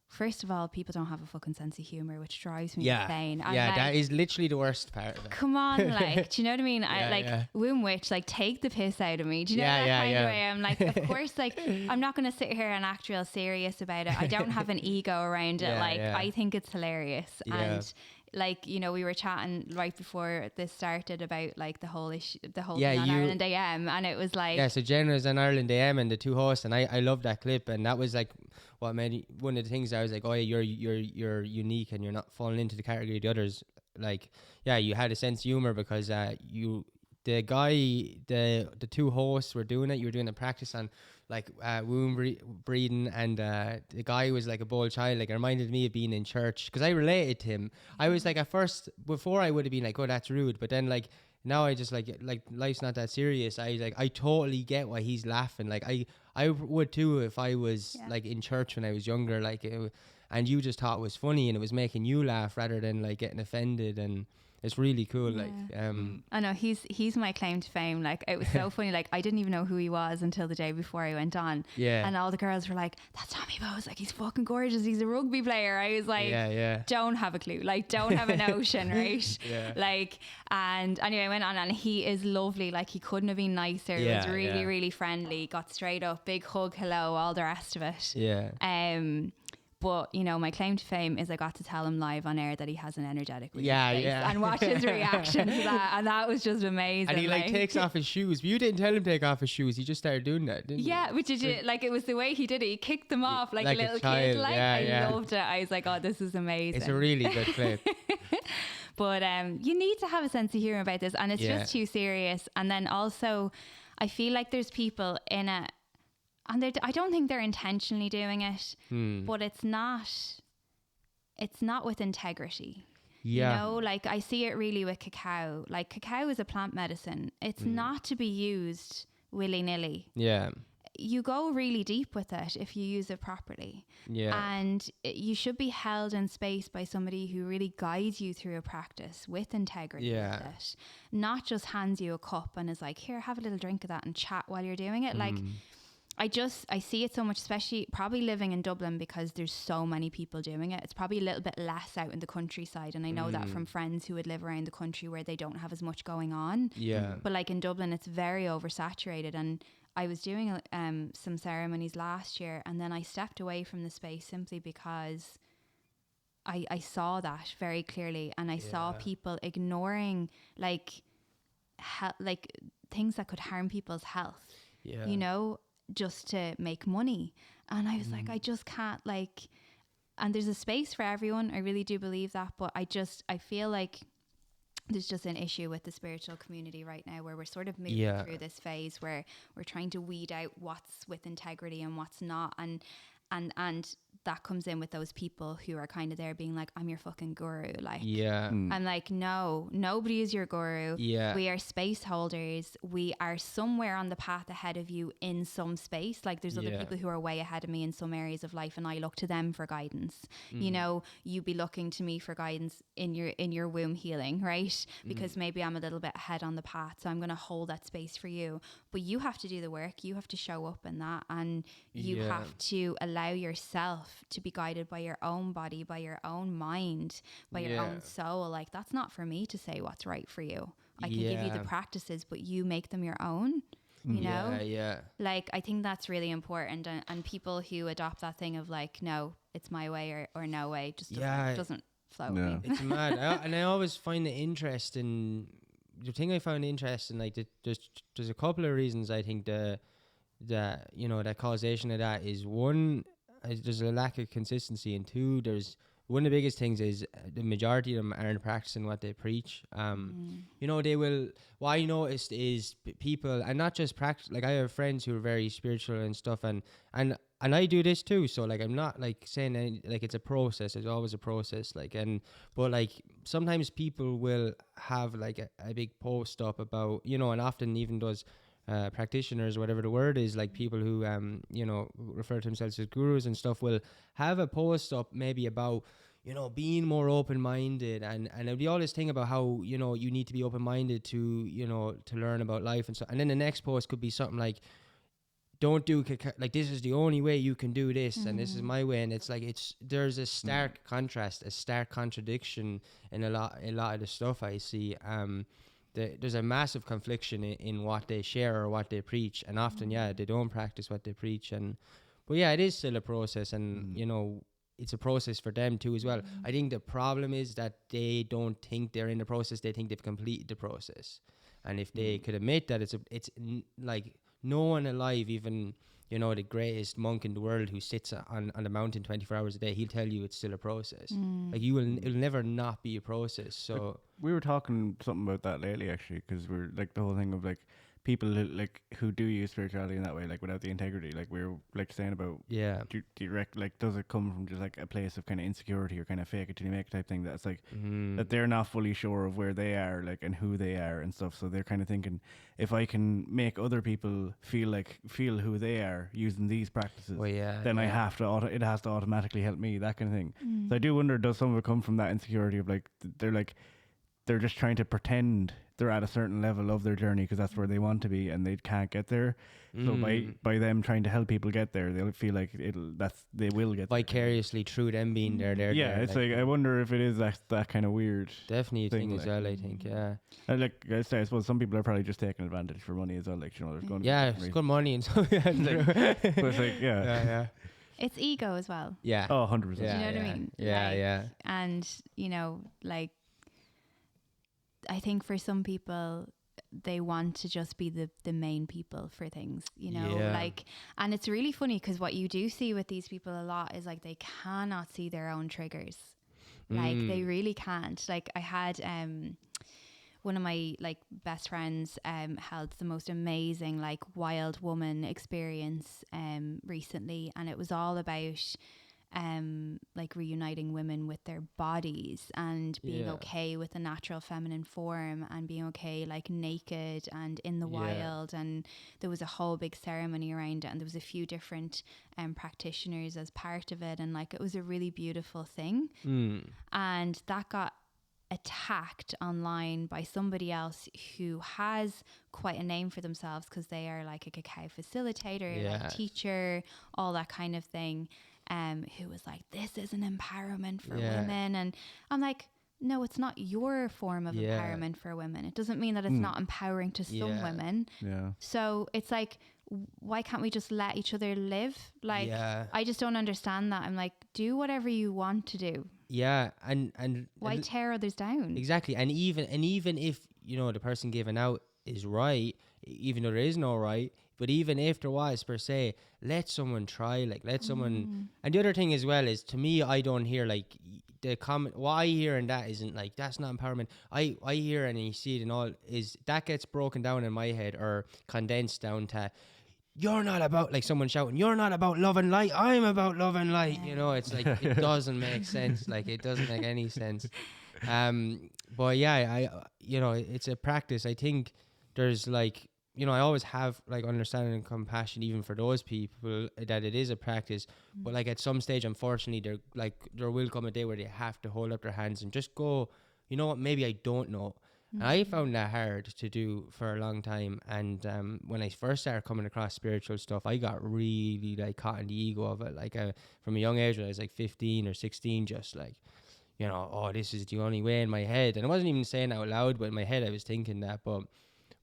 B: first of all, people don't have a fucking sense of humor, which drives me
A: Yeah.
B: insane. And
A: Yeah,
B: like,
A: that is literally the worst part of it.
B: come on, like, do you know what I mean? I
A: Yeah,
B: like
A: yeah.
B: Womb Witch, like, take the piss out of me. Do you know
A: Yeah,
B: that
A: yeah,
B: kind
A: yeah.
B: of way? I'm like, of course, like, I'm not going to sit here and act real serious about it. I don't have an ego around it.
A: Yeah,
B: Like,
A: yeah.
B: I think it's hilarious.
A: Yeah.
B: And like, you know, we were chatting right before this started about like the whole issue, the whole
A: Yeah,
B: thing on
A: you-
B: Ireland AM, and it was like,
A: Yeah, so Jen was on Ireland AM and the two hosts, and I love that clip, and that was like what made one of the things I was like, oh yeah, you're unique and you're not falling into the category of the others. Like, yeah, you had a sense of humor because the two hosts were doing it. You were doing a practice on like womb breathing, and the guy was like a bold child. Like, it reminded me of being in church because I related to him. I was like, at first, before I would have been like, oh, that's rude, but then like now I just like life's not that serious. I totally get why he's laughing. Like I would too if I was like in church when I was younger. Like, and you just thought it was funny and it was making you laugh rather than like getting offended, and it's really cool.
B: Yeah.
A: Like,
B: I know he's my claim to fame. Like, it was so funny. Like, I didn't even know who he was until the day before I went on.
A: Yeah.
B: And all the girls were like, "That's Tommy Bowes. Like, he's fucking gorgeous. He's a rugby player." I was like,
A: yeah.
B: "Don't have a clue. Like, don't have a notion, right?"
A: Yeah.
B: Like, and anyway, I went on, and he is lovely. Like, he couldn't have been nicer. He was
A: Yeah,
B: really,
A: yeah.
B: really friendly. Got straight up, big hug, hello, all the rest of it.
A: Yeah.
B: But, you know, my claim to fame is I got to tell him live on air that he has an energetic face
A: Yeah.
B: and watch his reaction to that. And that was just amazing.
A: And he like takes off his shoes. But you didn't tell him to take off his shoes. He just started doing that, didn't
B: Yeah, which did you, like, it was the way he did it. He kicked them off like
A: Like
B: a
A: a
B: little
A: child.
B: kid. Like,
A: Yeah.
B: I loved it. I was like, oh, this is
A: he?
B: amazing.
A: It's a really good clip.
B: But you need to have a sense of humor about this, and it's
A: Yeah.
B: just too serious. And then also, I feel like there's people in it, and I don't think they're intentionally doing it, but it's not with integrity.
A: Yeah.
B: You know, like, I see it really with cacao. Like, cacao is a plant medicine. It's not to be used willy-nilly.
A: Yeah.
B: You go really deep with it if you use it properly.
A: Yeah.
B: And you should be held in space by somebody who really guides you through a practice with integrity
A: Yeah.
B: with it. Not just hands you a cup and is like, here, have a little drink of that and chat while you're doing it. Like, I see it so much, especially probably living in Dublin, because there's so many people doing it. It's probably a little bit less out in the countryside. And I know that from friends who would live around the country where they don't have as much going on.
A: Yeah.
B: But like in Dublin, it's very oversaturated. And I was doing some ceremonies last year, and then I stepped away from the space simply because I saw that very clearly, and I saw people ignoring like things that could harm people's health.
A: Yeah.
B: You know, just to make money. And I was like, I just can't, like, and there's a space for everyone. I really do believe that. But I feel like there's just an issue with the spiritual community right now, where we're sort of moving through this phase where we're trying to weed out what's with integrity and what's not. And that comes in with those people who are kind of there being like, I'm your fucking guru. Like, I'm like, no, nobody is your guru.
A: Yeah.
B: We are space holders. We are somewhere on the path ahead of you in some space. Like, there's other people who are way ahead of me in some areas of life, and I look to them for guidance. You know, you be looking to me for guidance in your womb healing, right? Because maybe I'm a little bit ahead on the path, so I'm going to hold that space for you. But you have to do the work. You have to show up in that, and you have to allow yourself to be guided by your own body, by your own mind, by your own soul. Like, that's not for me to say what's right for you. I can give you the practices, but you make them your own. You know?
A: Yeah.
B: Like, I think that's really important, and people who adopt that thing of like, no, it's my way or no way, just doesn't flow with me.
A: It's mad. And I always find it interesting. The thing I found interesting, like, there's a couple of reasons I think that causation of that is, one, there's a lack of consistency, and two, there's one of the biggest things is the majority of them aren't practicing what they preach. You know, they will. What I noticed is people, and not just practice. Like, I have friends who are very spiritual and stuff, and I do this too. So like, I'm not like saying like it's a process. It's always a process. Like, but like sometimes people will have like a big post up about, you know, and often even those practitioners, whatever the word is, like people who refer to themselves as gurus and stuff, will have a post up maybe about, being more open-minded, and there'll be all this thing about how, you need to be open-minded to, to learn about life and so. And then the next post could be something like, don't do like, this is the only way you can do this, and this is my way. And it's like, there's a stark contrast, a stark contradiction in a lot of the stuff I see. There's a massive confliction in what they share or what they preach, and often they don't practice what they preach. But it is still a process, and it's a process for them too as well. I think the problem is that they don't think they're in the process, they think they've completed the process. And if they could admit that like, no one alive, even the greatest monk in the world who sits on the mountain 24 hours a day, he'll tell you it's still a process. Like, it'll never not be a process. So
C: we were talking something about that lately, actually, because we're like, the whole thing of like people who do use spirituality in that way, like without the integrity, like we were like saying about, do you like, does it come from just like a place of kind of insecurity or kind of fake it till you make it type thing, that's like that they're not fully sure of where they are, like, and who they are and stuff, so they're kind of thinking, if I can make other people feel who they are using these practices, then I have to it has to automatically help me, that kind of thing. So I do wonder, does some of it come from that insecurity of like they're just trying to pretend they're at a certain level of their journey because that's where they want to be, and they can't get there. So by them trying to help people get there, they'll feel like they will get
A: vicariously
C: there.
A: Through them being there.
C: It's like I wonder if it is that kind of weird.
A: Definitely a thing as well, I think. Yeah.
C: And like I say, I suppose some people are probably just taking advantage for money as well. Like, there's going to
A: it's good money and so.
C: But it's like
A: yeah.
B: It's ego as well.
A: Yeah.
C: Oh, 100%.
B: Do you know what I mean?
A: Yeah.
B: And like, I think for some people, they want to just be the main people for things, like, and it's really funny because what you do see with these people a lot is like, they cannot see their own triggers. Like, they really can't. Like, I had one of my like best friends held the most amazing like wild woman experience recently, and it was all about like reuniting women with their bodies and being okay with the natural feminine form and being okay like naked and in the wild. And there was a whole big ceremony around it, and there was a few different practitioners as part of it, and like, it was a really beautiful thing. And that got attacked online by somebody else who has quite a name for themselves because they are like a cacao facilitator, like teacher, all that kind of thing. Who was like, this is an empowerment for women. And I'm like, no, it's not your form of empowerment for women. It doesn't mean that it's not empowering to some women. So it's like, why can't we just let each other live? Like, I just don't understand that. I'm like, do whatever you want to do.
A: And
B: why tear others down?
A: Exactly. And even if the person given out is right, even though there is no right, but even if there was per se, let someone try, like, let someone. And the other thing as well is, to me, I don't hear like the comment. What I hear in that isn't like, that's not empowerment. I hear, and you see it in all, is that gets broken down in my head or condensed down to, you're not about, like, someone shouting, you're not about love and light, I'm about love and light. It's like, it doesn't make sense. Like, it doesn't make any sense. But it's a practice. I think there's like, I always have like understanding and compassion even for those people, that it is a practice. But like, at some stage, unfortunately, there will come a day where they have to hold up their hands and just go, you know what, maybe I don't know. And I found that hard to do for a long time. And when I first started coming across spiritual stuff, I got really like caught in the ego of it. Like, from a young age, when I was like 15 or 16, just like, oh, this is the only way in my head. And I wasn't even saying it out loud, but in my head I was thinking that. But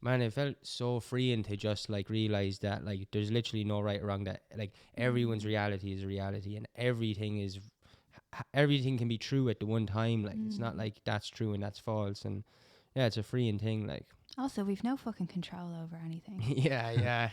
A: man, it felt so freeing to just like realize that like, there's literally no right or wrong, that like, everyone's reality is a reality, and everything can be true at the one time. Like, it's not like that's true and that's false. And it's a freeing thing. Like,
B: also, we've no fucking control over anything.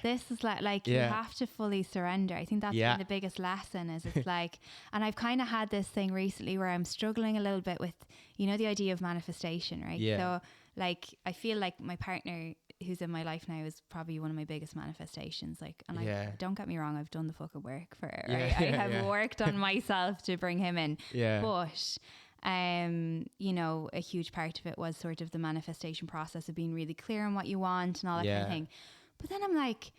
B: This is like you have to fully surrender. I think that's been the biggest lesson. Is it's like, and I've kind of had this thing recently where I'm struggling a little bit with, the idea of manifestation, right? So like, I feel like my partner who's in my life now is probably one of my biggest manifestations. Like, and I don't get me wrong, I've done the fucking work for it, right? I have worked on myself to bring him in. But a huge part of it was sort of the manifestation process of being really clear on what you want and all that kind of thing. But then I'm like,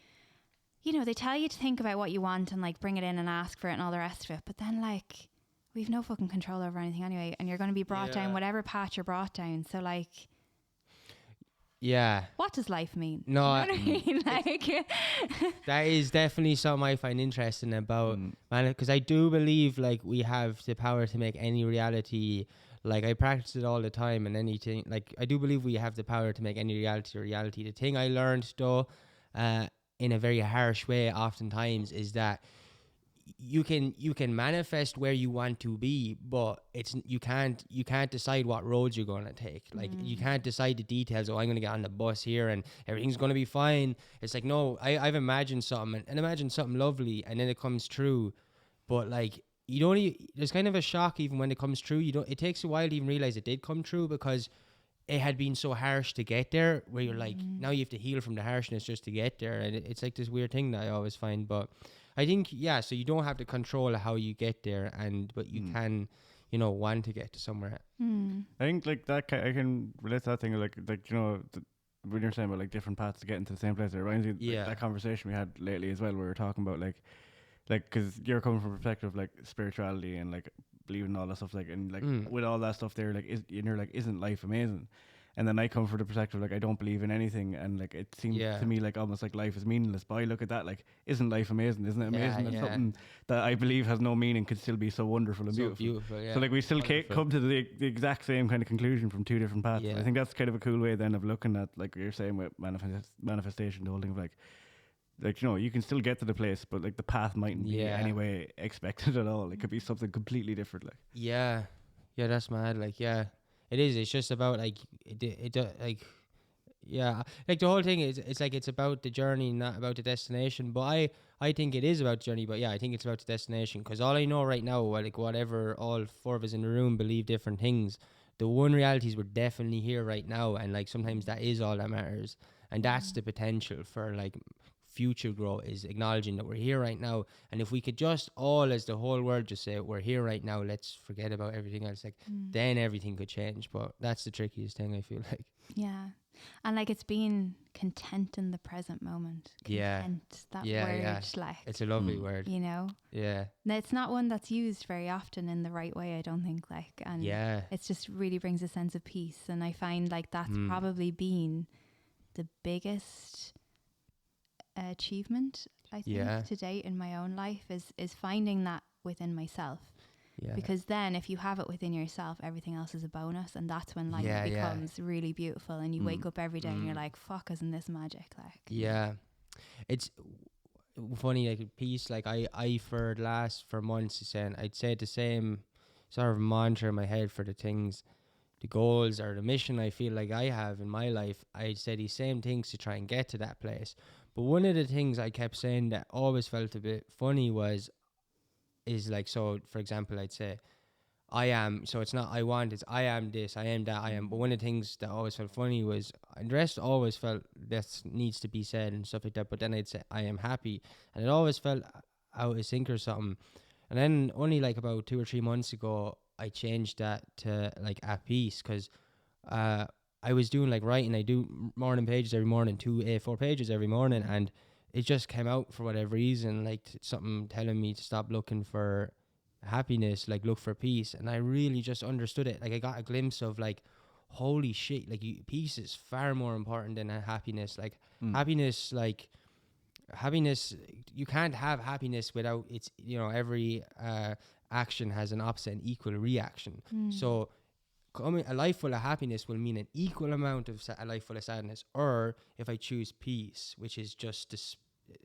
B: they tell you to think about what you want and like bring it in and ask for it and all the rest of it. But then like, we've no fucking control over anything anyway, and you're going to be brought down whatever path you're brought down. So like, what does life mean?
A: No,
B: you know what I mean? Like,
A: that is definitely something I find interesting about, man, because I do believe like we have the power to make any reality. Like I practice it all the time, and anything. Like I do believe we have the power to make any reality a reality. The thing I learned though, in a very harsh way, oftentimes, is that you can manifest where you want to be, but you can't decide what roads you're going to take. Like you can't decide the details. Oh, I'm going to get on the bus here and everything's going to be fine. It's like, no, I've imagined something and imagined something lovely, and then it comes true. But like you don't there's kind of a shock even when it comes true. It takes a while to even realize it did come true, because it had been so harsh to get there, where you're like, now you have to heal from the harshness just to get there. And it's like this weird thing that I always find. But I think, so you don't have to control how you get there, but you can, want to get to somewhere.
C: I think like that, I can relate to that thing, like when you're saying about like different paths to get into the same place, it reminds me like, that conversation we had lately as well, where we were talking about like, because you're coming from a perspective of like spirituality and like believing all that stuff, like, and like with all that stuff there, like, you're like, isn't life amazing? And then I come from the perspective like I don't believe in anything, and like it seems to me like almost like life is meaningless. But I look at that like, isn't life amazing? Isn't it amazing that something that I believe has no meaning could still be so wonderful and beautiful? So like we still come to the exact same kind of conclusion from two different paths. I think that's kind of a cool way then of looking at, like you're saying with manifestation, the whole thing of like you can still get to the place, but like the path mightn't be any way expected at all. It could be something completely different. Like
A: that's mad. Like it is. It's just about like like the whole thing is it's about the journey, not about the destination. But I think it is about the journey. But I think it's about the destination, because all I know right now, like whatever all four of us in the room believe different things, the one reality is we're definitely here right now, and like sometimes that is all that matters, and that's the potential for like future growth, is acknowledging that we're here right now. And if we could just all, as the whole world, just say we're here right now, let's forget about everything else, like then everything could change. But that's the trickiest thing, I feel like.
B: And like it's being content in the present moment. Content, that word, like
A: it's a lovely word,
B: it's not one that's used very often in the right way, I don't think, like, and it just really brings a sense of peace. And I find like that's probably been the biggest achievement I think to date in my own life, is finding that within myself. Because then if you have it within yourself, everything else is a bonus, and that's when life becomes really beautiful, and you wake up every day and you're like, fuck, isn't this magic? Like
A: it's funny, like peace, like I for months saying, I'd say the same sort of mantra in my head for the things, the goals or the mission I feel like I have in my life. I'd say these same things to try and get to that place. But one of the things I kept saying that always felt a bit funny is like, so for example, I'd say I am, so it's not I want, it's I am this, I am that, I am. But one of the things that always felt funny was, and the rest always felt that needs to be said and stuff like that, but then I'd say I am happy, and it always felt out of sync or something. And then only like about 2 or 3 months ago, I changed that to like at peace, because I was doing like writing. I do morning pages every morning, 2 A4 pages every morning, and it just came out for whatever reason, like something telling me to stop looking for happiness, like look for peace. And I really just understood it. Like I got a glimpse of like, holy shit, like peace is far more important than happiness. Like happiness, you can't have happiness without it's, every action has an opposite and equal reaction. So a life full of happiness will mean an equal amount of a life full of sadness. Or if I choose peace, which is just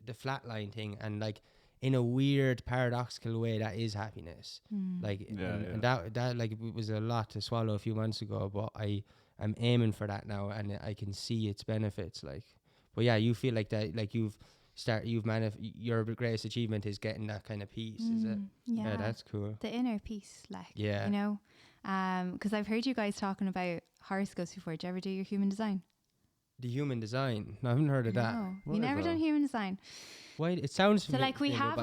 A: the flatline thing, and like in a weird paradoxical way, that is happiness. Like and that like it was a lot to swallow a few months ago, but I'm aiming for that now, and I can see its benefits. Like, but you feel like that, like your greatest achievement is getting that kind of peace, is it? Yeah, that's cool.
B: The inner peace, like, because I've heard you guys talking about horoscopes before. Did you ever do your human design?
A: The human design? No, I haven't heard of that.
B: You never done human design?
A: Why? It sounds
B: so like we have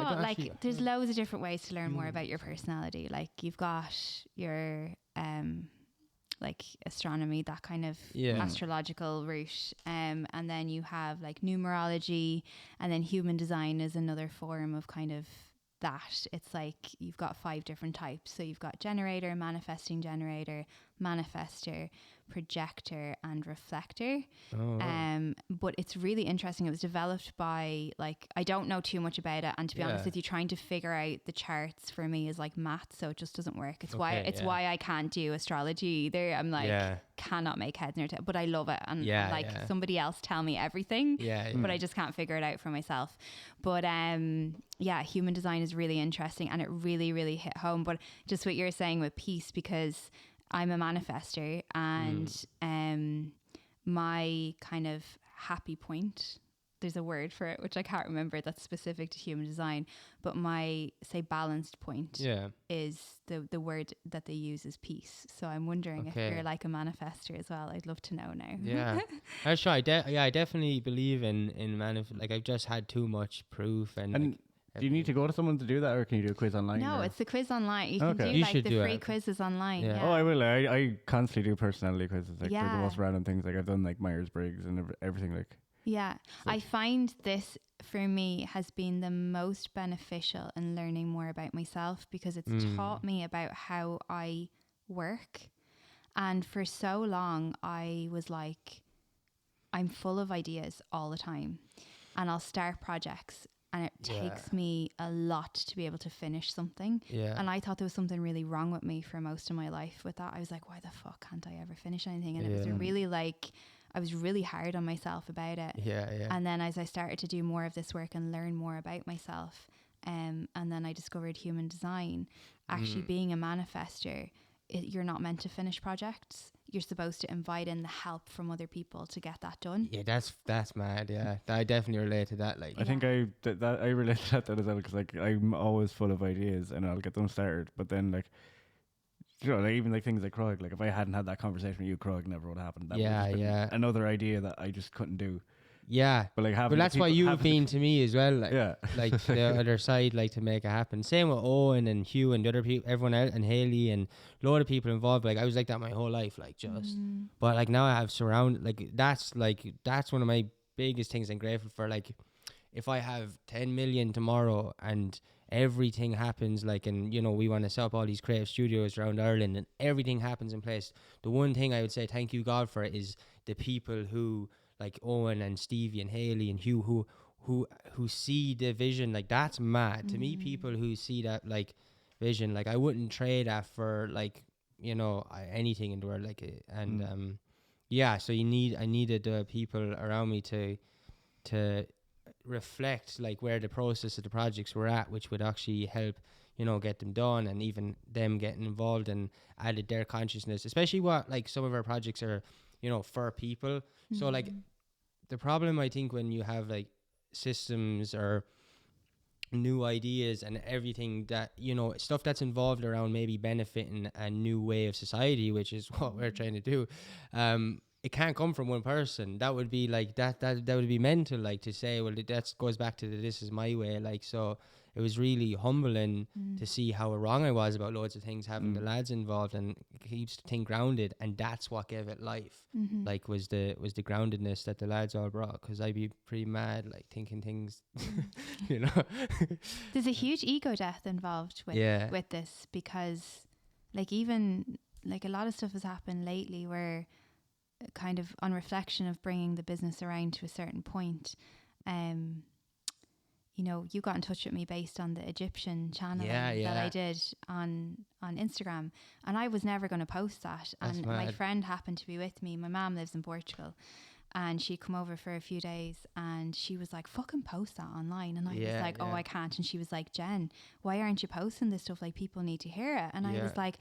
B: there's loads of different ways to learn more about your personality. Like you've got your like astronomy, that kind of astrological route, and then you have like numerology, and then human design is another form of kind of that. It's like you've got 5 different types. So you've got generator, manifesting generator, manifester, projector, and reflector. But it's really interesting. It was developed by, like, I don't know too much about it, and to be honest with you, trying to figure out the charts for me is like math, so it just doesn't work. It's why I can't do astrology either. I'm like, cannot make heads nor tails, but I love it, and somebody else tell me everything, but I just can't figure it out for myself. But human design is really interesting, and it really, really hit home. But just what you're saying with peace, because I'm a manifester, and my kind of happy point, there's a word for it which I can't remember that's specific to human design, but my, say, balanced point is the word that they use is peace. So I'm wondering if you're like a manifester as well. I'd love to know now.
A: Actually, I definitely believe in like, I've just had too much proof, and like,
C: do you need to go to someone to do that, or can you do a quiz online?
B: No, it's the quiz online. You can do
A: You
B: like the free quizzes online.
C: Oh, I will. I constantly do personality quizzes, like for the most random things. Like I've done like Myers-Briggs and everything. Like
B: I find this for me has been the most beneficial in learning more about myself, because it's taught me about how I work. And for so long, I was like, I'm full of ideas all the time, and I'll start projects, and it takes me a lot to be able to finish something. And I thought there was something really wrong with me for most of my life with that. I was like, why the fuck can't I ever finish anything? And it was really like, I was really hard on myself about it. And then as I started to do more of this work and learn more about myself, and then I discovered human design, actually being a manifester, you're not meant to finish projects. You're supposed to invite in the help from other people to get that done.
A: Yeah, that's mad. Yeah, I definitely relate to that. Like,
C: I think I relate to that as well, because like I'm always full of ideas and I'll get them started, but then like, you know, like even like things like Krog, like if I hadn't had that conversation with you, Krog never would have happened. That would have been another idea that I just couldn't do.
A: Yeah,
C: but like,
A: but that's why you've been to me as well. Like, like the other side, like to make it happen. Same with Owen and Hugh and the other people, everyone else, and Haley and a lot of people involved. Like I was like that my whole life, like just. But like now I have that's one of my biggest things I'm grateful for. Like, if I have 10 million tomorrow and everything happens, like, and you know, we want to set up all these creative studios around Ireland and everything happens in place, the one thing I would say thank you God for is the people who, like Owen and Stevie and Haley and Hugh, who see the vision. Like, that's mad to me. People who see that like vision, like I wouldn't trade that for like, you know, anything in the world. Like, and so I needed people around me to reflect like where the process of the projects were at, which would actually help, you know, get them done, and even them getting involved and added their consciousness, especially what like some of our projects are, you know, for people. So like the problem, I think, when you have like systems or new ideas and everything that, you know, stuff that's involved around maybe benefiting a new way of society, which is what we're trying to do, it can't come from one person. That would be like that would be mental, like to say, well, that goes back to this is my way. Like, so it was really humbling to see how wrong I was about loads of things, having the lads involved, and keeps the thing grounded, and that's what gave it life. Like was the groundedness that the lads all brought, because I'd be pretty mad like thinking things you know.
B: There's a huge ego death involved with this, because like even like a lot of stuff has happened lately where kind of on reflection of bringing the business around to a certain point, you know, you got in touch with me based on the Egyptian channel that I did on Instagram, and I was never going to post that. That's and mad. My friend happened to be with me. My mom lives in Portugal, and she come over for a few days, and she was like, fucking post that online. And I was like, oh, I can't. And she was like, Jen, why aren't you posting this stuff? Like, people need to hear it. And I was like,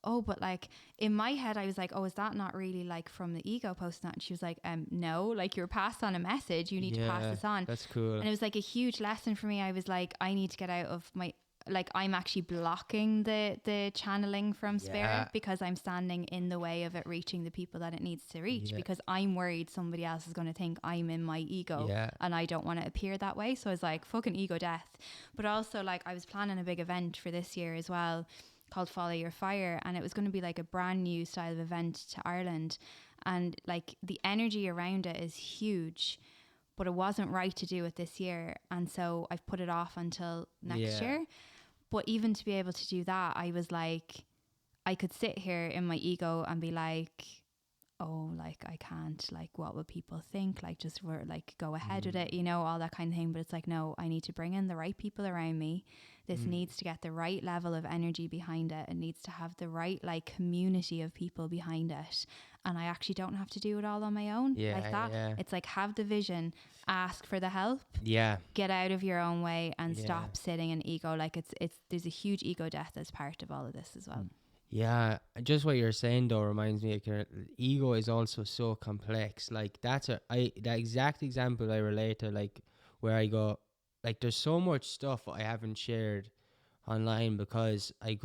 B: oh, but like in my head I was like, oh, is that not really like from the ego posting that? And she was like, no, like you're passed on a message, you need to pass this on.
A: That's cool.
B: And it was like a huge lesson for me. I was like, I need to get out of my, like, I'm actually blocking the channeling from spirit because I'm standing in the way of it reaching the people that it needs to reach, because I'm worried somebody else is going to think I'm in my ego and I don't want to appear that way. So I was like, fucking ego death. But also, like, I was planning a big event for this year as well called Follow Your Fire, and it was going to be like a brand new style of event to Ireland, and like the energy around it is huge, but it wasn't right to do it this year. And so I've put it off until next year. But even to be able to do that, I was like, I could sit here in my ego and be like, oh, like I can't, like what would people think, like just like go ahead with it, you know, all that kind of thing. But it's like, no, I need to bring in the right people around me. This needs to get the right level of energy behind it. It needs to have the right like community of people behind it. And I actually don't have to do it all on my own like that. It's like, have the vision, ask for the help, get out of your own way and stop sitting in ego. Like it's there's a huge ego death as part of all of this as well.
A: Yeah, just what you're saying though reminds me, like, ego is also so complex. Like that exact example I relate to, like where I go, like there's so much stuff I haven't shared online because I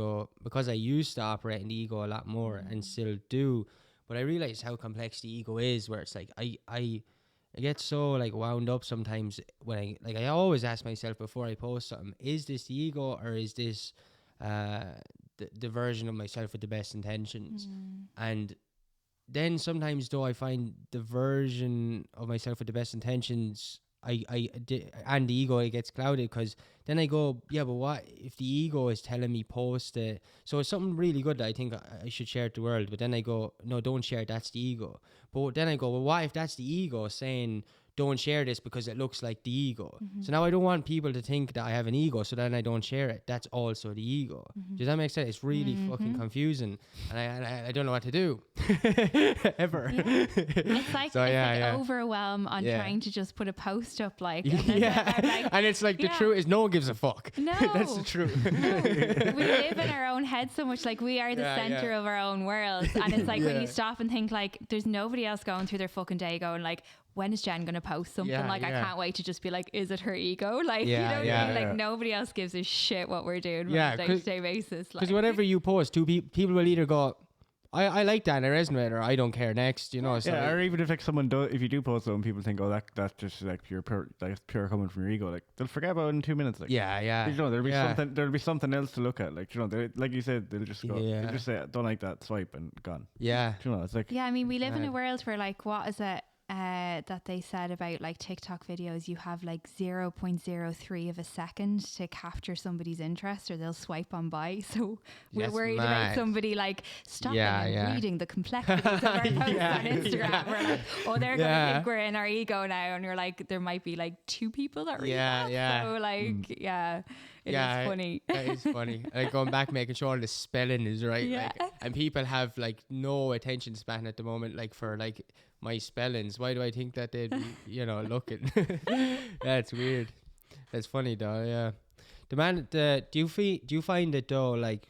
A: used to operate in the ego a lot more and still do, but I realize how complex the ego is, where it's like I get so like wound up sometimes when I always ask myself before I post something, is this the ego or is this the version of myself with the best intentions? And then sometimes though I find the version of myself with the best intentions and the ego, it gets clouded, because then I go, yeah, but what if the ego is telling me post it, so it's something really good that I think I should share it to the world, but then I go, no, don't share it, that's the ego. But then I go, well, what if that's the ego saying don't share this because it looks like the ego? So now I don't want people to think that I have an ego, so then I don't share it. That's also the ego. Does that make sense? It's really fucking confusing, and I don't know what to do ever.
B: It's like, so, overwhelm on trying to just put a post up, like,
A: and it's like the truth is no one gives a fuck.
B: No,
A: that's the truth.
B: No. We live in our own head so much, like we are the center of our own world, and it's like when you stop and think, like, there's nobody else going through their fucking day going like, when is Jen going to post something? I can't wait to just be like, is it her ego? Like, you know what I mean? Like, nobody else gives a shit what we're doing on a day-to-day basis.
A: Because whatever you post, people will either go, I like that and I resonate, or I don't care next, you know. So
C: or even if like someone if you do post something, people think, oh, that's just like that's pure coming from your ego. Like they'll forget about it in 2 minutes. Like, you know, there'll be something else to look at. Like, you know, like you said, they'll just go, they'll just say, don't like that, swipe, and gone.
A: Yeah,
C: you know, it's like,
B: I mean, we live in a world where, like, what is it that they said about like TikTok videos? You have like 0.03 of a second to capture somebody's interest, or they'll swipe on by. So we're worried about somebody like stopping and reading the complexities of our posts on Instagram. We're like, oh, they're going to think we're in our ego now, and you're like, there might be like 2 people that read that. So like, it is funny.
A: That is funny. Like going back, making sure the spelling is right. Like, and people have like no attention span at the moment, like for like my spellings. Why do I think that they'd be, you know, looking? That's weird. That's funny though. Yeah. Do you find it though, like,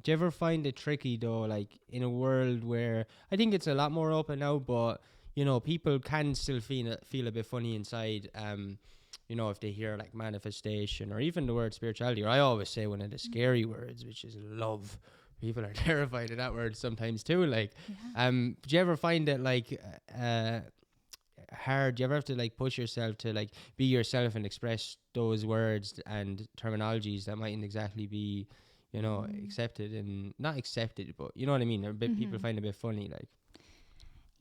A: do you ever find it tricky though, like in a world where I think it's a lot more open now, but you know, people can still feel a bit funny inside, you know, if they hear like manifestation or even the word spirituality, or I always say one of the scary words, which is love. People are terrified of that word sometimes too. Like, do you ever find it like hard? Do you ever have to like push yourself to like be yourself and express those words and terminologies that mightn't exactly be, you know, accepted, and not accepted, but you know what I mean? People find it a bit funny, like.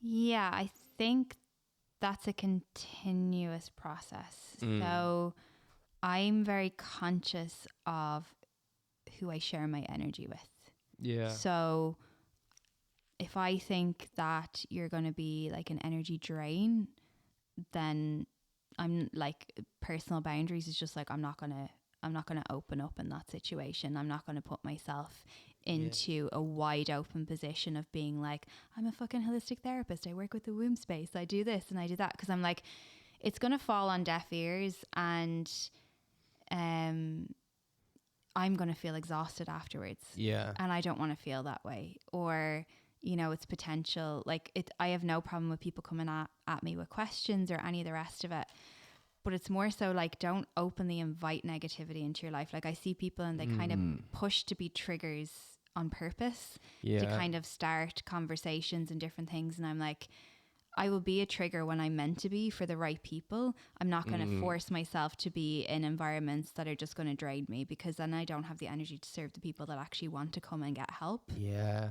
B: Yeah, I think that's a continuous process. So I'm very conscious of who I share my energy with. Yeah. So if I think that you're going to be like an energy drain, then I'm like, personal boundaries is just like, I'm not going to open up in that situation. I'm not going to put myself into a wide open position of being like, I'm a fucking holistic therapist, I work with the womb space, I do this and I do that, because I'm like, it's going to fall on deaf ears, and I'm going to feel exhausted afterwards. Yeah. And I don't want to feel that way. Or, you know, it's potential. Like, I have no problem with people coming at me with questions or any of the rest of it. But it's more so like, don't openly invite negativity into your life. Like, I see people and they kind of push to be triggers on purpose to kind of start conversations and different things. And I'm like, I will be a trigger when I'm meant to be for the right people. I'm not going to force myself to be in environments that are just going to drain me, because then I don't have the energy to serve the people that actually want to come and get help. Yeah.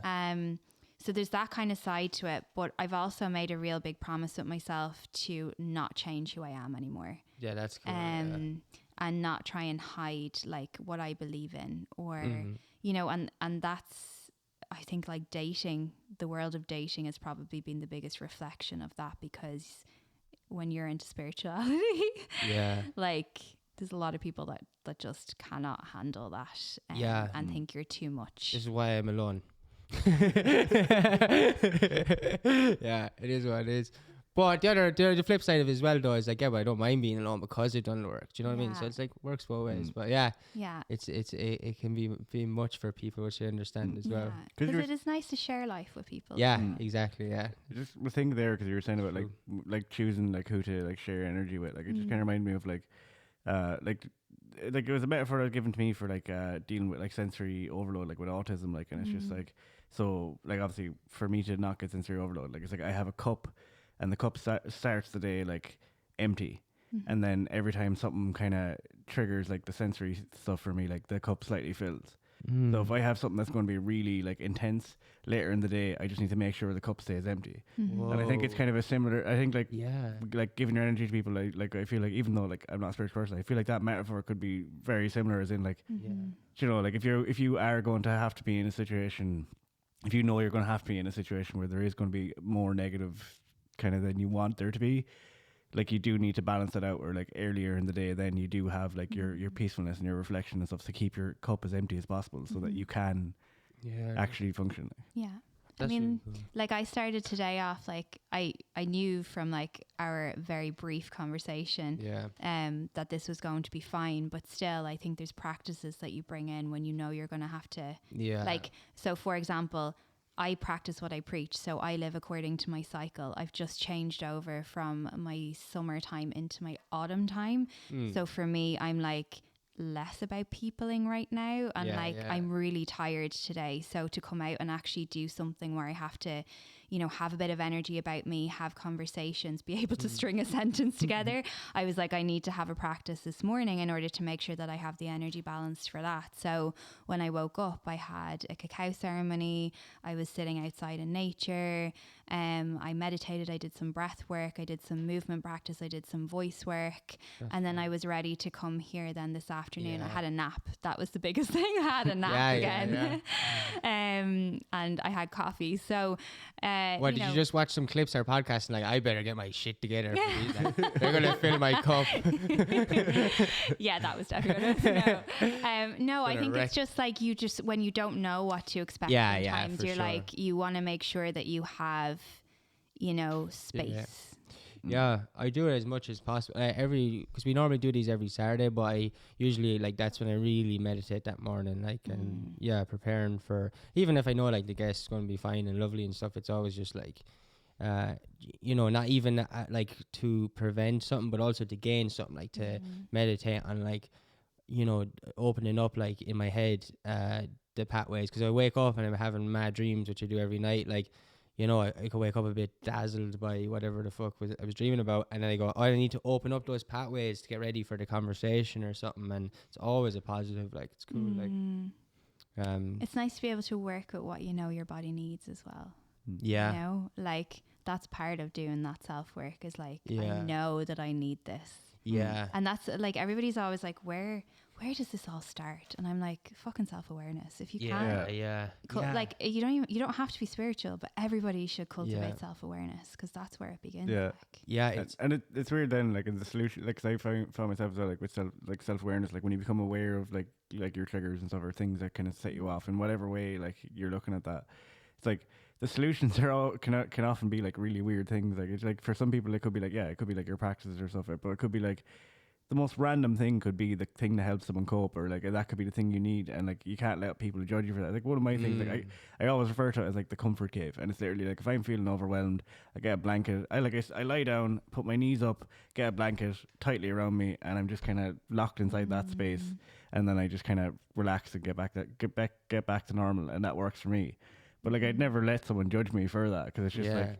B: So there's that kind of side to it, but I've also made a real big promise with myself to not change who I am anymore.
A: Yeah, that's cool.
B: And not try and hide like what I believe in, or you know, and that's, I think, like dating, the world of dating has probably been the biggest reflection of that, because when you're into spirituality, like there's a lot of people that just cannot handle that and think you're too much.
A: This is why I'm alone. Yeah, it is what it is. But the flip side of it as well, though, is like, yeah, but I don't mind being alone because I've done the work. Do you know what I mean? So it's like works both ways. But it can be much for people, which I understand as well.
B: Because it is nice to share life with people.
A: Yeah, exactly. Yeah.
C: Just was thinking there, because you were saying about like choosing like who to like share energy with. Like it just kind of reminded me of like it was a metaphor that was given to me for like dealing with like sensory overload, like with autism, like, and it's just like, so like obviously for me to not get sensory overload, like it's like I have a cup, and the cup starts the day like empty, and then every time something kind of triggers like the sensory stuff for me, like the cup slightly fills. So if I have something that's going to be really like intense later in the day, I just need to make sure the cup stays empty. And I think it's kind of a similar, I think like giving your energy to people, like I feel like, even though like I'm not a spiritual person, I feel like that metaphor could be very similar, as in like, you know, like if you are going to have to be in a situation, if you know you're going to have to be in a situation where there is going to be more negative kind of than you want there to be, like you do need to balance it out, or like earlier in the day, then you do have like your peacefulness and your reflection and stuff to keep your cup as empty as possible, so that you can actually function.
B: Yeah. That's, I mean, really cool. Like I started today off, like I knew from like our very brief conversation that this was going to be fine, but still I think there's practices that you bring in when you know you're going to have to, like, so for example, I practice what I preach, so I live according to my cycle. I've just changed over from my summertime into my autumn time. So for me, I'm like less about peopling right now, and I'm really tired today. So to come out and actually do something where I have to, you know, have a bit of energy about me, have conversations, be able to string a sentence together, I was like, I need to have a practice this morning in order to make sure that I have the energy balanced for that. So when I woke up, I had a cacao ceremony, I was sitting outside in nature, I meditated, I did some breath work, I did some movement practice, I did some voice work, and then I was ready to come here then this afternoon. I had a nap. That was the biggest thing. I had a nap again. And I had coffee. So
A: did you just watch some clips or podcasts and like, I better get my shit together for these, like, they're gonna fill my cup?
B: Yeah, that was definitely no, I think it's just like, you just, when you don't know what to expect sometimes, you're like, you want to make sure that you have, you know, space.
A: Yeah, I do it as much as possible. Because we normally do these every Saturday, but I usually, like, that's when I really meditate that morning, like, and preparing for, even if I know like the guest's going to be fine and lovely and stuff, it's always just like, you know, not even like to prevent something, but also to gain something, like to meditate on, like, you know, opening up like in my head the pathways, because I wake up and I'm having mad dreams, which I do every night, like, you know, I could wake up a bit dazzled by whatever the fuck I was dreaming about, and then I go, I need to open up those pathways to get ready for the conversation or something, and it's always a positive, like, it's cool, like, it's
B: nice to be able to work with what you know your body needs as well. You know, like, that's part of doing that self-work, is like, I know that I need this. And that's like, everybody's always like, where does this all start? And I'm like, fucking self-awareness. If you can't, like, you don't have to be spiritual, but everybody should cultivate self-awareness, because that's where it begins.
C: It's weird then, like, in the solution, like, 'cause I found myself as well, like, with self-awareness, like when you become aware of like your triggers and stuff, or things that kind of set you off in whatever way, like you're looking at that, it's like the solutions are all can often be like really weird things. Like, it's like, for some people it could be like, it could be like your practices or stuff, but it could be like the most random thing could be the thing that helps someone cope, or like that could be the thing you need, and like you can't let people judge you for that. Like, one of my things, like I always refer to it as like the comfort cave, and it's literally like, if I'm feeling overwhelmed, I get a blanket, I lie down, put my knees up, get a blanket tightly around me, and I'm just kind of locked inside that space, and then I just kind of relax and get back to normal, and that works for me. But like, I'd never let someone judge me for that, because it's just like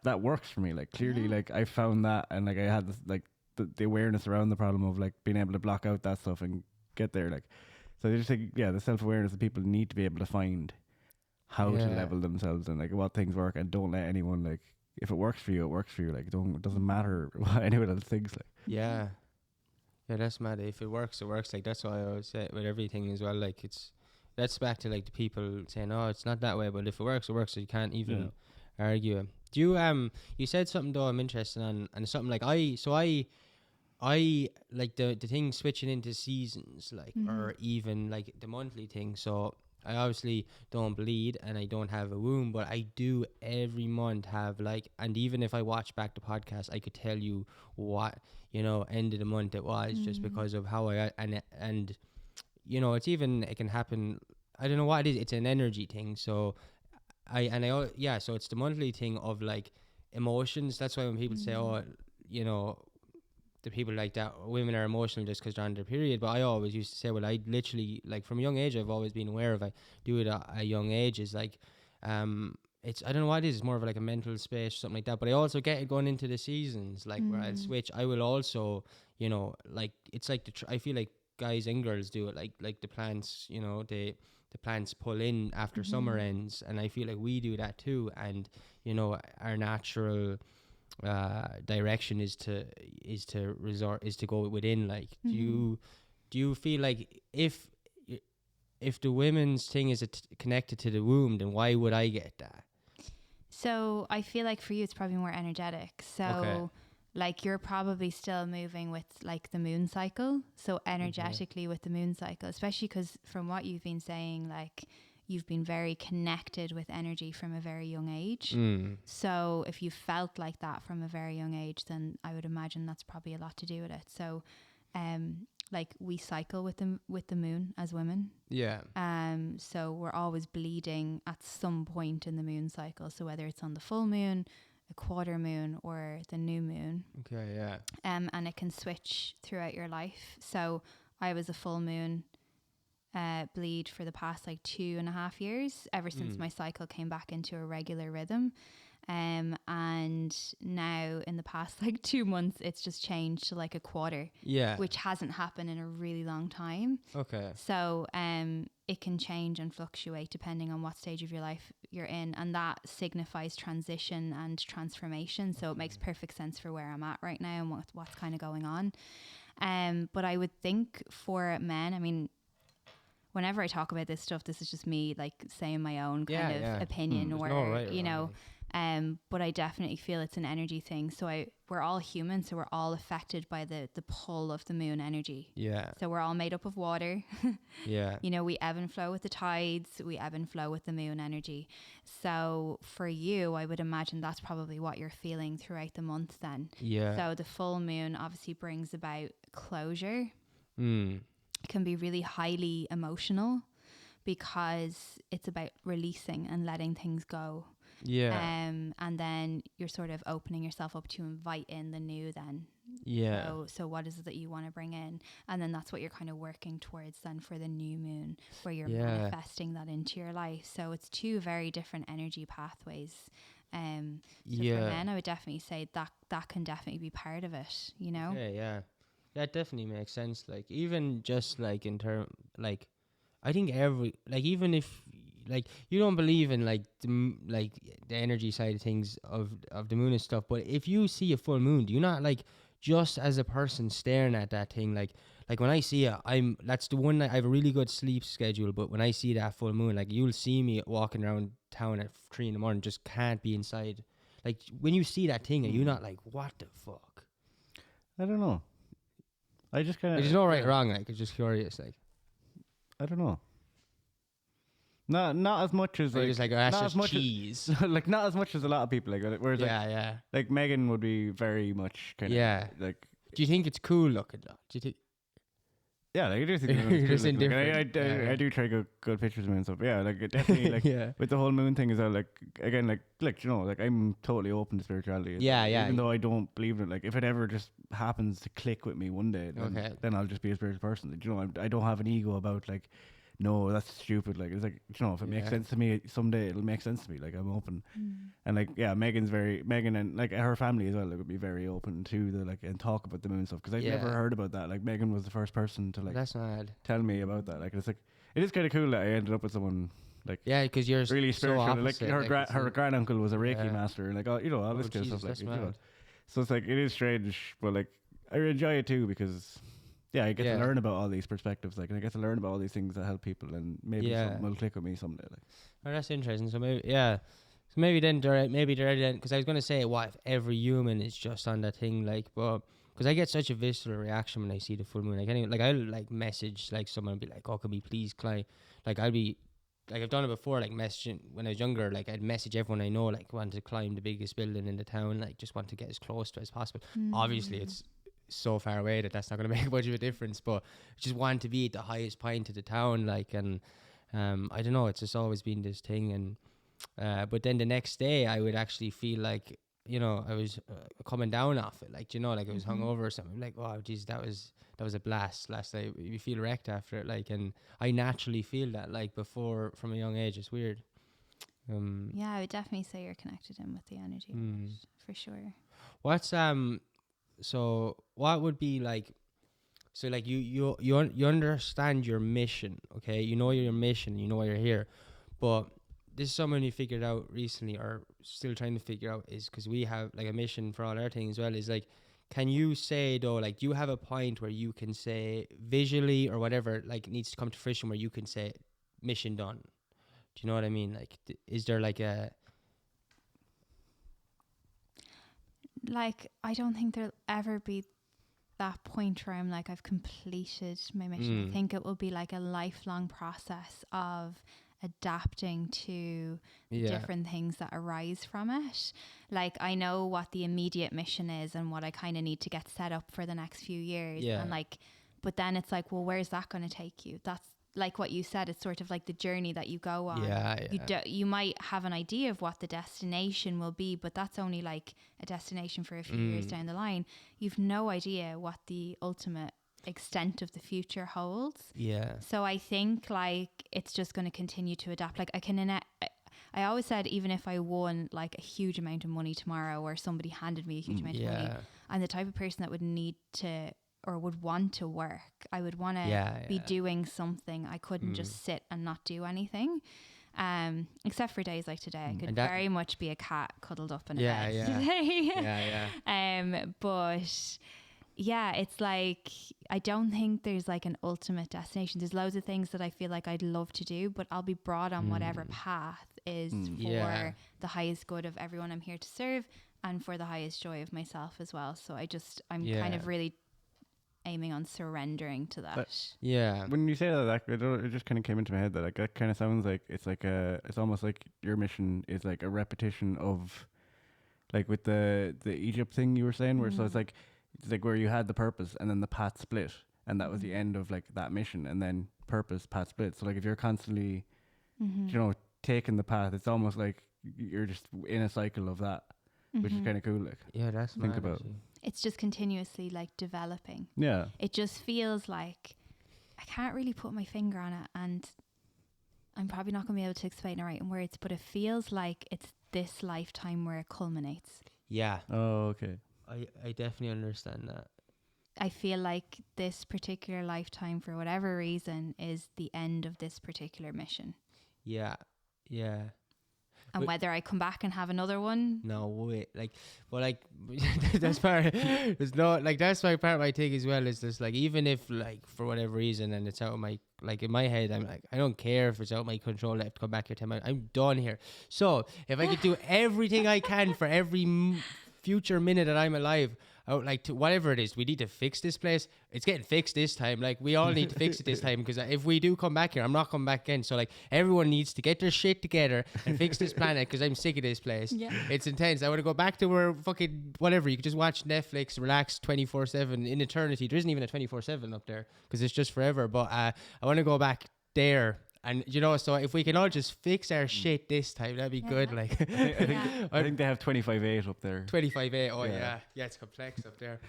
C: that works for me. Like, clearly, like, I found that, and like I had this, like, the awareness around the problem of like being able to block out that stuff and get there, like, so I just think the self-awareness that people need to be able to find. how to level themselves and like what things work, and don't let anyone like, if it works for you, it works for you. Like it doesn't matter what anyone else thinks. Like
A: Yeah, that's mad. If it works, it works. Like that's why I always say with everything as well. Like that's back to like the people saying, "Oh, it's not that way," but if it works, it works. So you can't even argue it. Do you you said something though I'm interested in, and something like I like the thing switching into seasons, like or even like the monthly thing. So I obviously don't bleed and I don't have a womb, but I do every month have like, and even if I watch back the podcast, I could tell you what end of the month it was, just because of how and it can happen. I don't know what it is. It's an energy thing. So so it's the monthly thing of like emotions. That's why when people say, oh, the people like that, women are emotional just because they're on their period. But I always used to say, well, I literally, like from a young age, I've always been aware of, I do it at a young age, is like, it's, I don't know what it is, it's more of like a mental space, something like that. But I also get it going into the seasons, like where I'll switch, I will also, like, it's like, I feel like guys and girls do it, like the plants, the plants pull in after summer ends, and I feel like we do that too. And, our natural direction is to go within. Like do you feel like if the women's thing is connected to the womb, then why would I get that?
B: So I feel like for you it's probably more energetic. So like you're probably still moving with like the moon cycle, so energetically with the moon cycle, especially because from what you've been saying, like you've been very connected with energy from a very young age. So if you felt like that from a very young age, then I would imagine that's probably a lot to do with it. So like we cycle with the moon as women. So we're always bleeding at some point in the moon cycle. So whether it's on the full moon, a quarter moon, or the new moon. And it can switch throughout your life. So I was a full moon bleed for the past like 2.5 years, ever since my cycle came back into a regular rhythm. And now in the past like 2 months, it's just changed to like a quarter, which hasn't happened in a really long time. So it can change and fluctuate depending on what stage of your life you're in, and that signifies transition and transformation. So it makes perfect sense for where I'm at right now and what's kind of going on. But I would think for men, I mean, whenever I talk about this stuff, this is just me like saying my own kind of opinion, or
A: no right
B: but I definitely feel it's an energy thing. So we're all human, so we're all affected by the pull of the moon energy. So we're all made up of water. We ebb and flow with the tides, we ebb and flow with the moon energy. So for you, I would imagine that's probably what you're feeling throughout the month then. So the full moon obviously brings about closure. It can be really highly emotional because it's about releasing and letting things go. And then you're sort of opening yourself up to invite in the new then. So what is it that you want to bring in? And then that's what you're kind of working towards then for the new moon, where you're manifesting that into your life. So it's two very different energy pathways. So for men, I would definitely say that can definitely be part of it,
A: That definitely makes sense. Like even just like in term, like I think even if like you don't believe in like the energy side of things of the moon and stuff, but if you see a full moon, do you not like, just as a person staring at that thing, like when I see it, that's the one that I have a really good sleep schedule, but when I see that full moon, like you'll see me walking around town at 3 a.m, just can't be inside. Like when you see that thing, are you not like, what the fuck?
C: I don't know. I just kind of.
A: There's no right or wrong. Like, I'm just curious. Like,
C: I don't know. Not as much as like.
A: Just like, oh, that's just cheese.
C: Like not as much as a lot of people. Like, whereas like Megan would be very much kind of like.
A: Do you think it's cool looking though? Do you think?
C: Yeah, like I do think it's cool looking. I do try good pictures of me and stuff. Yeah, like it definitely like with the whole moon thing as well. Like again, like like I'm totally open to spirituality. Even though I don't believe in it, like if it ever just happens to click with me one day, then I'll just be a spiritual person. Like, I don't have an ego about like, no, that's stupid. Like it's like, if it makes sense to me someday, it'll make sense to me. Like I'm open, and like Megan and like her family as well. Like would be very open to the like and talk about the moon stuff, because I've never heard about that. Like Megan was the first person to like
A: that's mad.
C: tell me about that. Like it's like it is kind of cool that I ended up with someone Like
A: Yeah, because you're
C: really
A: so
C: spiritual. Like
A: opposite,
C: her granduncle was a Reiki
A: Yeah.
C: master, and like all all this kind of
A: Jesus,
C: stuff. Like
A: that's mad.
C: so it's like it is strange, but like I enjoy it too because I get to learn about all these perspectives, like, and I get to learn about all these things that help people, and maybe something will click with me someday. Like,
A: oh, that's interesting. So maybe so maybe then because I was gonna say, what if every human is just on that thing, like, but because I get such a visceral reaction when I see the full moon. Like, anyway, like I'll like message like someone and be like, "Oh, can we please climb?" Like I'll be like, I've done it before, like messaging when I was younger. Like I'd message everyone I know, like want to climb the biggest building in the town, like just want to get as close to it as possible. Obviously, it's so far away that that's not going to make much of a difference, but just want to be at the highest point of the town, like, and I don't know, it's just always been this thing. And but then the next day I would actually feel like, you know, I was coming down off it, like, you know, like I was hungover or something, like, oh geez, that was a blast last night. You feel wrecked after it, like, and I naturally feel that, like, before, from a young age. It's weird.
B: Yeah, I would definitely say you're connected in with the energy of it, for sure.
A: What's so what would be like, so like you understand your mission, okay? You know your mission, you know why you're here, but this is someone you figured out recently or still trying to figure out, is because we have like a mission for all our things as well, is like, can you say though, like, do you have a point where you can say visually or whatever, like, needs to come to fruition, where you can say mission done? Do you know what I mean? Like, is there like a...
B: Like, I don't think there'll ever be that point where I'm like, I've completed my mission. I think it will be like a lifelong process of adapting to different things that arise from it. Like, I know what the immediate mission is and what I kind of need to get set up for the next few years. And like, but then it's like, well, where's that going to take you? That's like what you said. It's sort of like the journey that you go on. You might have an idea of what the destination will be, but that's only like a destination for a few years down the line. You've no idea what the ultimate extent of the future holds. So I think like it's just going to continue to adapt. Like I always said, even if I won like a huge amount of money tomorrow, or somebody handed me a huge amount of money, I'm the type of person that would need to, or would want to work. I would want to be doing something. I couldn't just sit and not do anything. Except for days like today. I could very much be a cat cuddled up in a bed today. But yeah, it's like, I don't think there's like an ultimate destination. There's loads of things that I feel like I'd love to do, but I'll be brought on whatever path is for the highest good of everyone I'm here to serve, and for the highest joy of myself as well. So I'm kind of really aiming on surrendering to that.
C: When you say that, it just kind of came into my head that like that kind of sounds like it's almost like your mission is like a repetition of, like with the Egypt thing you were saying, where so it's like where you had the purpose and then the path split, and that was the end of like that mission, and then purpose, path split. So like if you're constantly you know, taking the path, it's almost like you're just in a cycle of that, which is kind of cool. Like,
A: that's
C: think about actually.
B: It's just continuously like developing. It just feels like, I can't really put my finger on it, and I'm probably not going to be able to explain it right in words, but it feels like it's this lifetime where it culminates.
C: Oh, okay.
A: I definitely understand that.
B: I feel like this particular lifetime, for whatever reason, is the end of this particular mission. And whether I come back and have another one,
A: no wait, like, well, like that's part. There's no, like, that's my part of my thing as well. Is just like, even if like for whatever reason and it's out of my, like, in my head, I'm like, I don't care if it's out of my control. I have to come back here 10 minutes. I'm done here. So if I could do everything I can for every future minute that I'm alive, I would like to, whatever it is, we need to fix this place. It's getting fixed this time. Like, we all need to fix it this time, because if we do come back here, I'm not coming back again. So like, everyone needs to get their shit together and fix this planet, because I'm sick of this place. It's intense. I want to go back to where fucking whatever, you can just watch Netflix, relax 24/7 in eternity. There isn't even a 24/7 up there, because it's just forever. But I want to go back there. And you know, so if we can all just fix our shit this time, that'd be good. Like,
C: I think they have 25/8 up there.
A: 25/8. Oh yeah, it's complex up there.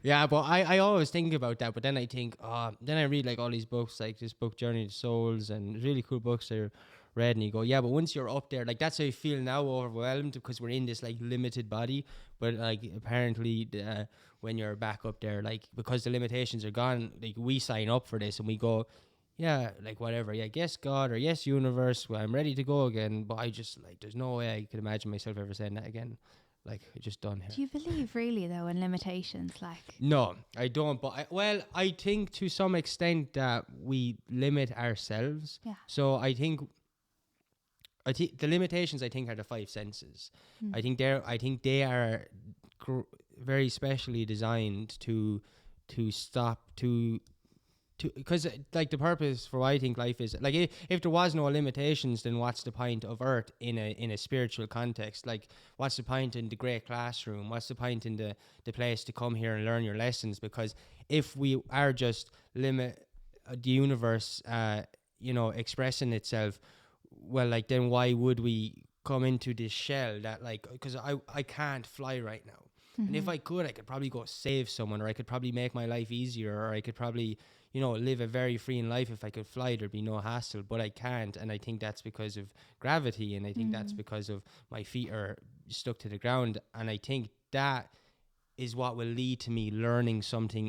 A: Yeah, but I always think about that. But then I think, then I read like all these books, like this book Journey to Souls, and really cool books I read, and you go, yeah, but once you're up there, like, that's how you feel now, overwhelmed, because we're in this like limited body. But like, apparently when you're back up there, like, because the limitations are gone, like, we sign up for this and we go, yeah, like whatever, yeah, yes God or yes universe, well, I'm ready to go again. But I just like, there's no way I could imagine myself ever saying that again. Like, just done here.
B: Do you believe really though in limitations? Like,
A: No, I don't. But I think to some extent that we limit ourselves.
B: yeah.
A: So I think the limitations, I think, are the five senses. I think they are very specially designed to stop to because like the purpose for why I think life is like, if there was no limitations, then what's the point of Earth in a spiritual context? Like, what's the point in the great classroom? What's the point in the place to come here and learn your lessons? Because if we are just limit the universe, expressing itself, well, like, then why would we come into this shell that, like, because I can't fly right now. And if I could, I could probably go save someone, or I could probably make my life easier, or I could probably, live a very freeing life. If I could fly, there'd be no hassle, but I can't. And I think that's because of gravity. And I think that's because of my feet are stuck to the ground. And I think that is what will lead to me learning something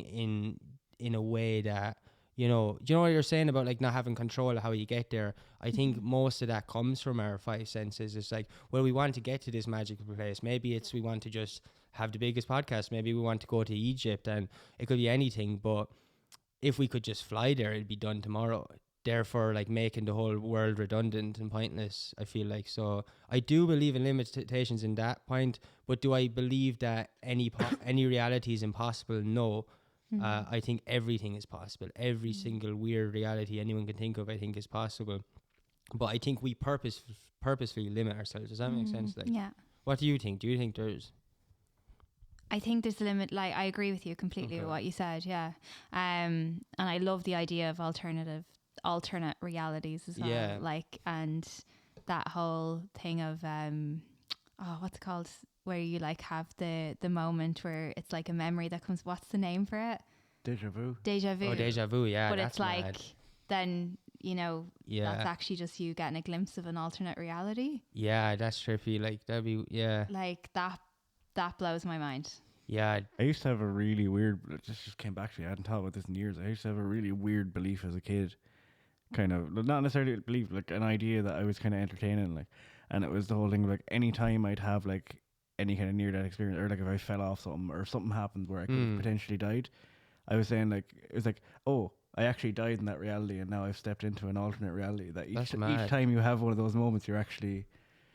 A: in a way that, do you know what you're saying about like not having control of how you get there? I think most of that comes from our five senses. It's like, well, we want to get to this magical place. Maybe it's, we want to just have the biggest podcast. Maybe we want to go to Egypt, and it could be anything. But if we could just fly there, it'd be done tomorrow. Therefore, like, making the whole world redundant and pointless, I feel like. So I do believe in limitations in that point. But do I believe that any reality is impossible? No. I think everything is possible. Every single weird reality anyone can think of, I think, is possible. But I think we purposefully limit ourselves. Does that make sense? Like,
B: Yeah.
A: what do you think? Do you think there's...
B: I think there's a limit. Like, I agree with you completely with what you said. Yeah. And I love the idea of alternate realities as well.
A: Yeah.
B: Like, and that whole thing of, what's it called? Where you like have the moment where it's like a memory that comes. What's the name for it?
C: Deja vu.
B: Deja vu.
A: Oh, deja vu, yeah.
B: But
A: that's
B: it's like,
A: mad.
B: then,
A: Yeah.
B: that's actually just you getting a glimpse of an alternate reality.
A: Yeah, that's trippy. Like, that'd be, yeah.
B: Like, that blows my mind.
A: Yeah.
C: I used to have a really weird, it just came back to me, I hadn't thought about this in years. I used to have a really weird belief as a kid, kind of, not necessarily a belief, like an idea that I was kind of entertaining, like, and it was the whole thing, like, any time I'd have, like, any kind of near-death experience, or, like, if I fell off something, or something happened where I could have potentially died, I was saying, like, it was like, oh, I actually died in that reality, and now I've stepped into an alternate reality, that each time you have one of those moments, you're actually...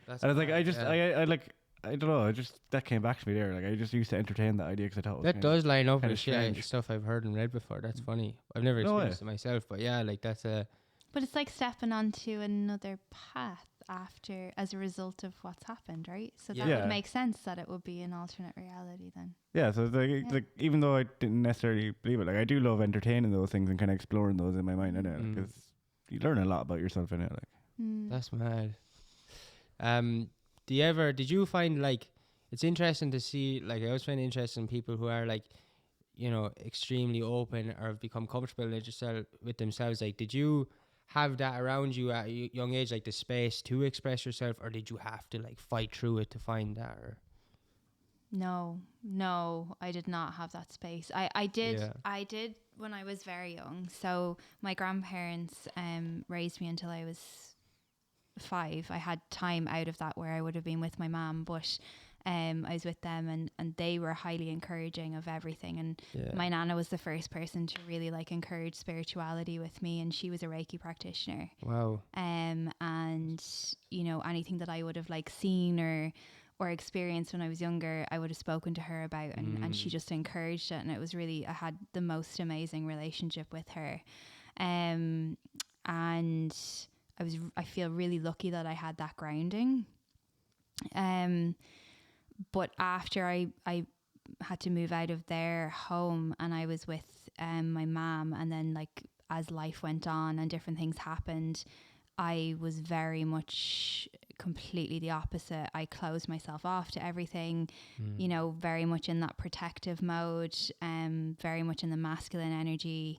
A: That's
C: and I was like,
A: mad,
C: I don't know. That came back to me there. Like, I just used to entertain that idea because I thought it was
A: that does line up
C: kinda
A: with
C: strange.
A: stuff I've heard and read before. That's funny. I've never experienced it myself, but yeah, like, that's a...
B: But it's like stepping onto another path after, as a result of what's happened, right? So that would make sense that it would be an alternate reality then.
C: Yeah, so it's like even though I didn't necessarily believe it, like, I do love entertaining those things and kind of exploring those in my mind, because you learn a lot about yourself in it. Like,
A: That's mad. Did you find, like, it's interesting to see, like, I always find it interesting people who are, like, extremely open or have become comfortable with themselves. Like, did you have that around you at a young age, like the space to express yourself, or did you have to, like, fight through it to find that? Or?
B: No, I did not have that space. I did when I was very young. So my grandparents raised me until I was 5. I had time out of that where I would have been with my mum, but I was with them, and they were highly encouraging of everything. And my nana was the first person to really, like, encourage spirituality with me, and she was a Reiki practitioner.
A: Wow.
B: And anything that I would have, like, seen or experienced when I was younger, I would have spoken to her about, and she just encouraged it. And it was really, I had the most amazing relationship with her. And I feel really lucky that I had that grounding. But after I had to move out of their home, and I was with my mom, and then, like, as life went on and different things happened, I was very much completely the opposite. I closed myself off to everything, very much in that protective mode, very much in the masculine energy.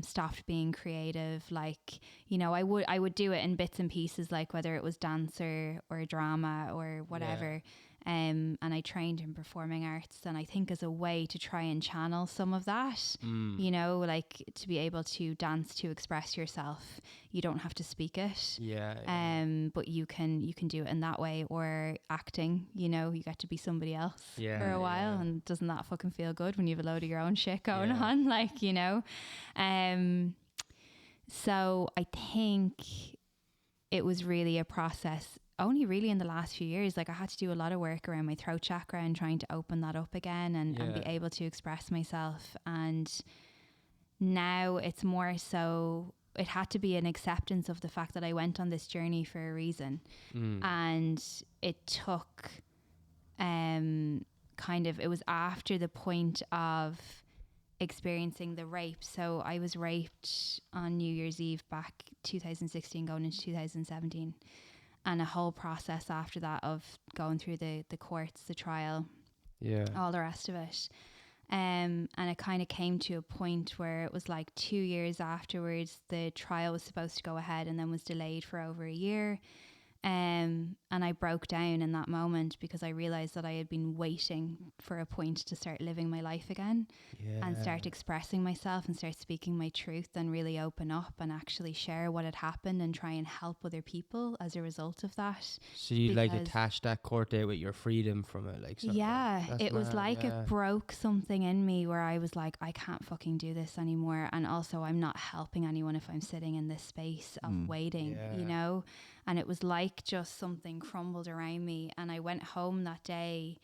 B: Stopped being creative. Like, I would do it in bits and pieces, like whether it was dance or drama or whatever. And I trained in performing arts, and I think as a way to try and channel some of that, you know, like to be able to dance, to express yourself. You don't have to speak it. But you can do it in that way. Or acting, you know, you get to be somebody else for a while, and doesn't that fucking feel good when you have a load of your own shit going on, like, you know? So I think it was really a process only really in the last few years. Like I had to do a lot of work around my throat chakra and trying to open that up again and be able to express myself. And now it's more so, it had to be an acceptance of the fact that I went on this journey for a reason. And it took it was after the point of experiencing the rape. So I was raped on New Year's Eve back 2016 going into 2017, and a whole process after that of going through the courts, the trial, all the rest of it. And it kind of came to a point where it was like 2 years afterwards, the trial was supposed to go ahead and then was delayed for over a year. And I broke down in that moment because I realized that I had been waiting for a point to start living my life again and start expressing myself and start speaking my truth and really open up and actually share what had happened and try and help other people as a result of that.
A: So you like attached that court date with your freedom from it, like,
B: it was like it broke something in me where I was like, I can't fucking do this anymore, and also I'm not helping anyone if I'm sitting in this space of waiting, you know. And it was like just something crumbled around me, and I went home that day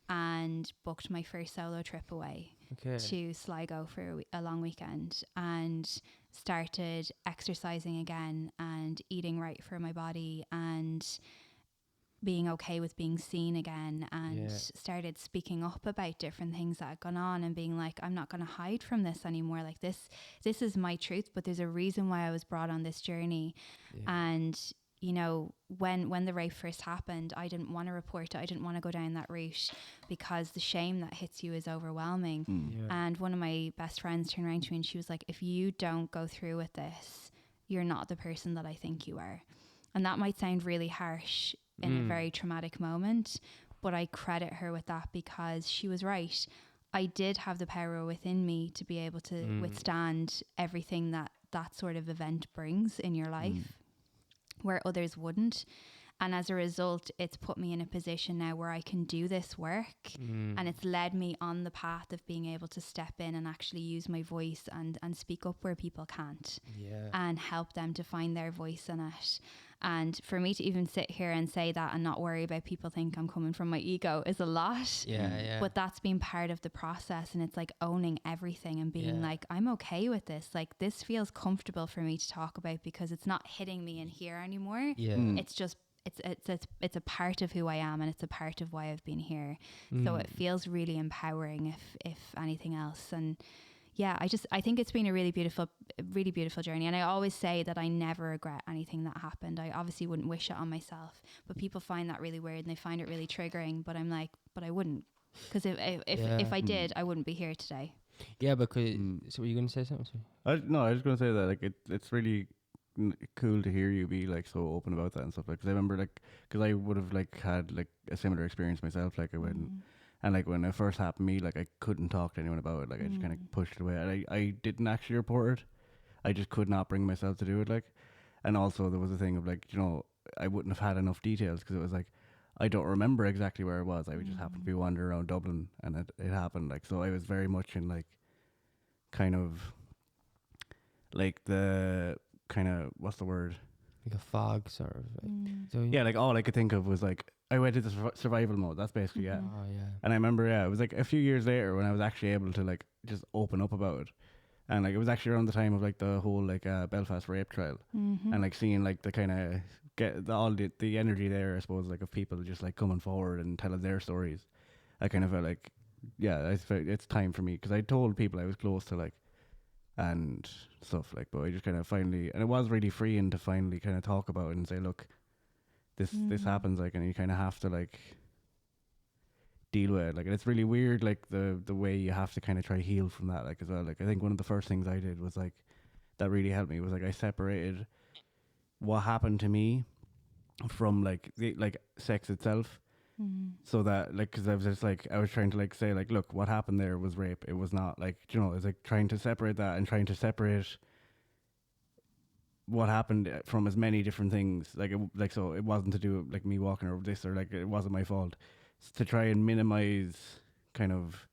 B: and booked my first solo trip away to Sligo for a long weekend, and started exercising again and eating right for my body and being okay with being seen again, and started speaking up about different things that had gone on and being like, I'm not going to hide from this anymore. Like this is my truth, but there's a reason why I was brought on this journey. And you know, when the rape first happened, I didn't want to report it. I didn't want to go down that route because the shame that hits you is overwhelming. And one of my best friends turned around to me and she was like, if you don't go through with this, you're not the person that I think you are. And that might sound really harsh in a very traumatic moment, but I credit her with that because she was right. I did have the power within me to be able to withstand everything that sort of event brings in your life, where others wouldn't. And as a result, it's put me in a position now where I can do this work, and it's led me on the path of being able to step in and actually use my voice and speak up where people can't, and help them to find their voice in it. And for me to even sit here and say that and not worry about people think I'm coming from my ego is a lot. But that's been part of the process, and it's like owning everything and being like, I'm okay with this. Like this feels comfortable for me to talk about because it's not hitting me in here anymore. It's just it's a part of who I am, and it's a part of why I've been here. So it feels really empowering if anything else. And I think it's been a really beautiful journey. And I always say that I never regret anything that happened. I obviously wouldn't wish it on myself, but people find that really weird and they find it really triggering. But I'm like, but I wouldn't, because if I did, I wouldn't be here today.
A: Yeah, because so were you going to say something?
C: I was just going to say that like it's really cool to hear you be like so open about that and stuff. Like, cause I remember like, cause I would have like had like a similar experience myself. Like I went. And like when it first happened to me, like I couldn't talk to anyone about it. Like I just kind of pushed it away. And I didn't actually report it. I just could not bring myself to do it. Like, and also there was a thing of like, you know, I wouldn't have had enough details because it was like, I don't remember exactly where it was. I just happened to be wandering around Dublin and it happened. Like, so I was very much in like, kind of like the kind of, what's the word?
A: Like a fog sort of. Like, so
C: yeah, like all I could think of was like, I went into survival mode. That's basically
A: Oh, yeah.
C: And I remember, it was like a few years later when I was actually able to like just open up about it. And like it was actually around the time of like the whole like Belfast rape trial, and like seeing like the kind of get all the energy there, I suppose, like of people just like coming forward and telling their stories. I kind of felt like, I felt it's time for me, because I told people I was close to like and stuff like, but I just kind of finally, and it was really freeing to finally kind of talk about it and say, look, this happens, like, and you kind of have to like deal with it, like, and it's really weird, like the way you have to kind of try heal from that, like, as well. Like I think one of the first things I did was like, that really helped me, was like I separated what happened to me from like the like sex itself, So that, like, because I was just like, I was trying to like say like, look, what happened there was rape. It was not like, you know, it's like trying to separate that and trying to separate what happened from as many different things. Like, like, so it wasn't to do with like me walking over this, or like it wasn't my fault. It's to try and minimize kind of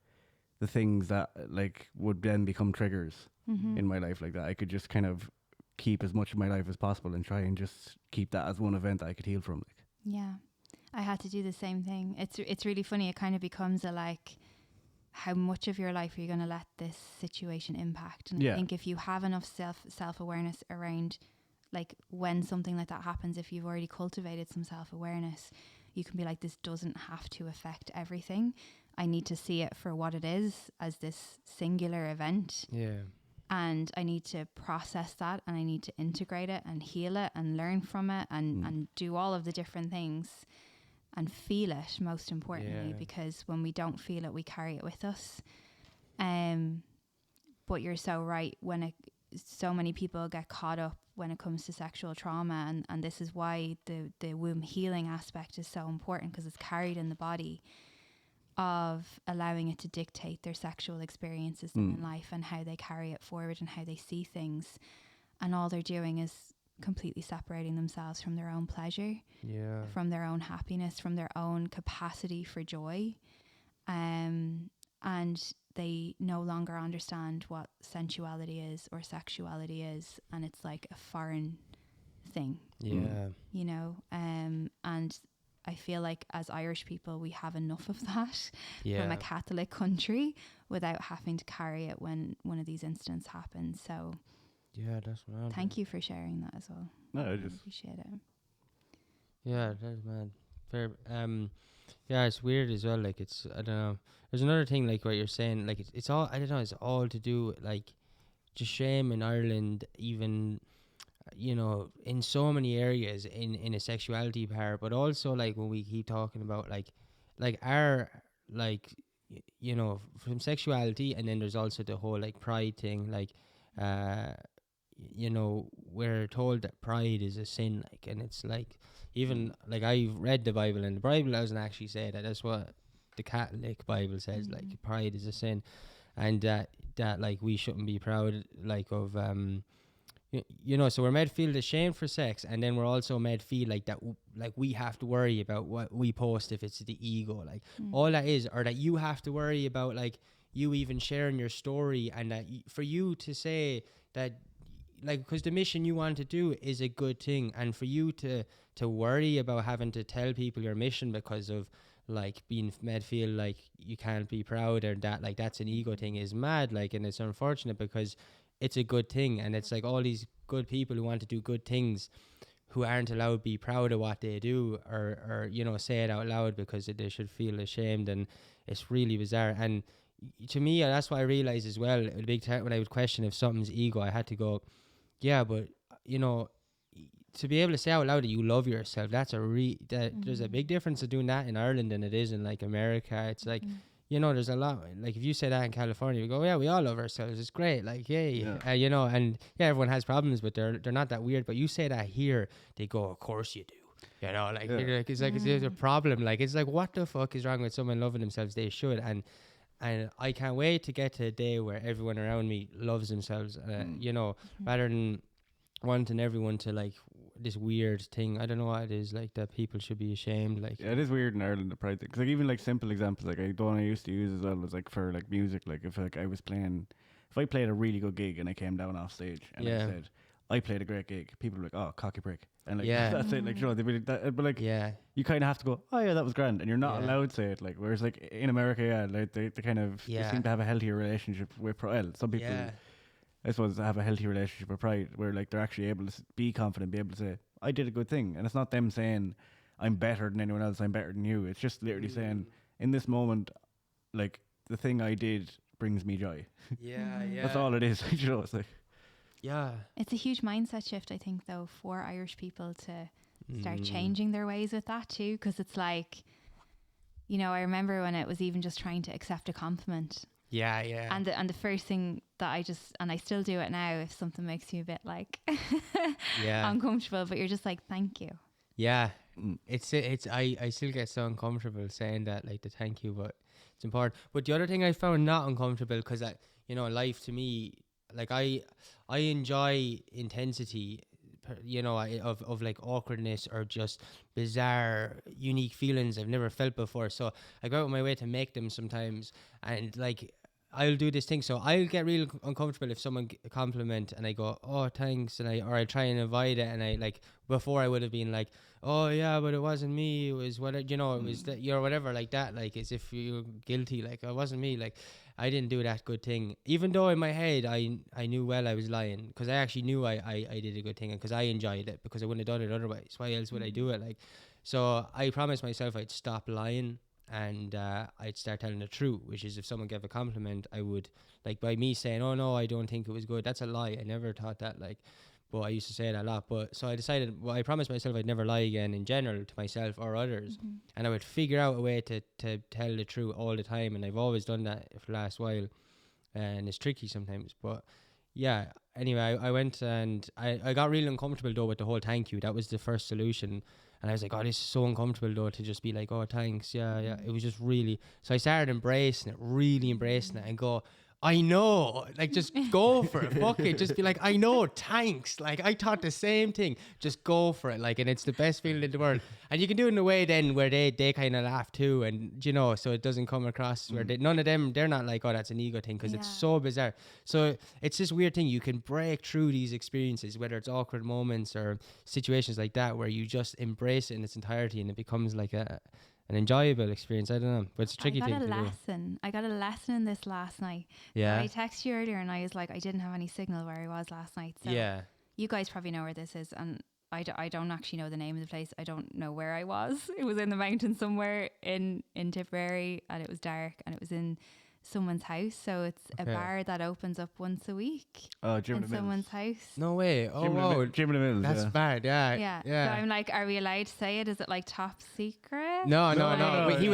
C: the things that like would then become triggers in my life, like that. I could just kind of keep as much of my life as possible and try and just keep that as one event that I could heal from. Like,
B: Yeah, I had to do the same thing. It's really funny. It kind of becomes a like, how much of your life are you going to let this situation impact? And I think if you have enough self-awareness around, like, when something like that happens, if you've already cultivated some self-awareness, you can be like, this doesn't have to affect everything. I need to see it for what it is, as this singular event.
A: Yeah.
B: And I need to process that, and I need to integrate it and heal it and learn from it and do all of the different things and feel it, most importantly, because when we don't feel it, we carry it with us. But you're so right, so many people get caught up when it comes to sexual trauma, and this is why the womb healing aspect is so important, because it's carried in the body, of allowing it to dictate their sexual experiences in life and how they carry it forward and how they see things. And all they're doing is completely separating themselves from their own pleasure, from their own happiness, from their own capacity for joy. And they no longer understand what sensuality is or sexuality is. And it's like a foreign thing, you know? And I feel like as Irish people, we have enough of that from a Catholic country without having to carry it when one of these incidents happens. So
A: that's mad.
B: Thank you for sharing that as well.
C: no, I
B: just appreciate it.
A: Yeah, that's mad. Fair. Yeah, it's weird as well. Like, it's, I don't know. There's another thing, like what you're saying. Like, it's all, I don't know. It's all to do with, like, just shame in Ireland, even, you know, in so many areas in a sexuality part, but also like when we keep talking about like our, like, you know, from sexuality, and then there's also the whole like pride thing, like, you know, we're told that pride is a sin, like, and it's like, even like I've read the Bible, and the Bible doesn't actually say that. That's what the Catholic Bible says, like pride is a sin, and that like we shouldn't be proud, like, of you know, so we're made feel ashamed for sex, and then we're also made feel like that, like we have to worry about what we post if it's the ego, like all that is, or that you have to worry about, like, you even sharing your story, and that for you to say that, like, because the mission you want to do is a good thing, and for you to worry about having to tell people your mission because of like being made feel like you can't be proud, or that like that's an ego thing, is mad, like, and it's unfortunate because it's a good thing, and it's like all these good people who want to do good things who aren't allowed to be proud of what they do, or you know, say it out loud because they should feel ashamed, and it's really bizarre. And to me, that's what I realized as well, a big time when I would question if something's ego, I had to go, yeah, but you know, to be able to say out loud that you love yourself, that's there's a big difference of doing that in Ireland than it is in like America. It's like, you know, there's a lot, like if you say that in California, you go, yeah, we all love ourselves, it's great, like, yay. You know, and yeah, everyone has problems, but they're not that weird. But you say that here, they go, of course you do, you know, like, it's like it's a problem. Like, it's like, what the fuck is wrong with someone loving themselves? They should. And I can't wait to get to a day where everyone around me loves themselves, you know, rather than wanting everyone to like this weird thing. I don't know what it is, like, that people should be ashamed, like.
C: Yeah, it is weird in Ireland, the pride thing, because like even like simple examples, like the one I used to use as well was like for like music, like if like if I played a really good gig and I came down off stage and I said I played a great gig, people were like, oh, cocky prick, and like that's it, like, you know, they'd be like that, but like you kind of have to go, oh yeah, that was grand, and you're not allowed to say it, like, whereas like in America, like they kind of they seem to have a healthier relationship with pride. Some people I suppose have a healthy relationship with pride, where like they're actually able to be confident, be able to say, I did a good thing. And it's not them saying, I'm better than anyone else, I'm better than you. It's just literally saying, in this moment, like, the thing I did brings me joy. That's all it is. You know, it's like,
B: it's a huge mindset shift, I think, though, for Irish people to start changing their ways with that too, because it's like, you know, I remember when it was even just trying to accept a compliment. And the first thing that I still do it now if something makes you a bit like uncomfortable, but you're just like, thank you.
A: I still get so uncomfortable saying that, like the thank you, but it's important. But the other thing I found not uncomfortable, because life to me, like I enjoy intensity, of like awkwardness or just bizarre, unique feelings I've never felt before. So I go out of my way to make them sometimes, and like I'll do this thing. So I'll get real uncomfortable if someone compliment and I go, oh thanks, and I try and avoid it, and I like before I would have been like, oh yeah, but it wasn't me, it was what it was that you're whatever, like that, like as if you're guilty, like it wasn't me, like I didn't do that good thing, even though in my head I knew well I was lying, because I actually knew I did a good thing, and because I enjoyed it, because I wouldn't have done it otherwise. Why else would I do it? Like, so I promised myself I'd stop lying, and I'd start telling the truth, which is if someone gave a compliment, I would, like, by me saying, oh no, I don't think it was good, that's a lie. I never thought that, like, but I used to say it a lot. But so I decided, I promised myself I'd never lie again in general, to myself or others. And I would figure out a way to tell the truth all the time. And I've always done that for the last while. And it's tricky sometimes. But yeah, anyway, I went, and I got really uncomfortable though with the whole thank you. That was the first solution. And I was like, oh, this is so uncomfortable though, to just be like, oh, thanks. Yeah. It was just really, so I started embracing it, really embracing it, and go, I know, like, just go for it. Fuck it. Just be like, I know, thanks. Like, I thought the same thing. Just go for it. Like, and it's the best feeling in the world. And you can do it in a way then where they kind of laugh too. And, so it doesn't come across where none of them, they're not like, oh, that's an ego thing, because it's so bizarre. So it's this weird thing. You can break through these experiences, whether it's awkward moments or situations like that, where you just embrace it in its entirety, and it becomes like an enjoyable experience. I don't know, but it's a tricky thing to do.
B: I got a lesson in this last night.
A: Yeah.
B: So I texted you earlier, and I was like, I didn't have any signal where I was last night. So
A: yeah.
B: You guys probably know where this is, and I don't actually know the name of the place. I don't know where I was. It was in the mountains somewhere in Tipperary, and it was dark, and it was in someone's house. So it's a bar that opens up once a week in someone's house.
A: No way. Oh wow,
C: Jim in the Mills.
A: That's bad. Yeah.
B: So I'm like, are we allowed to say it? Is it like top secret?
A: No. But he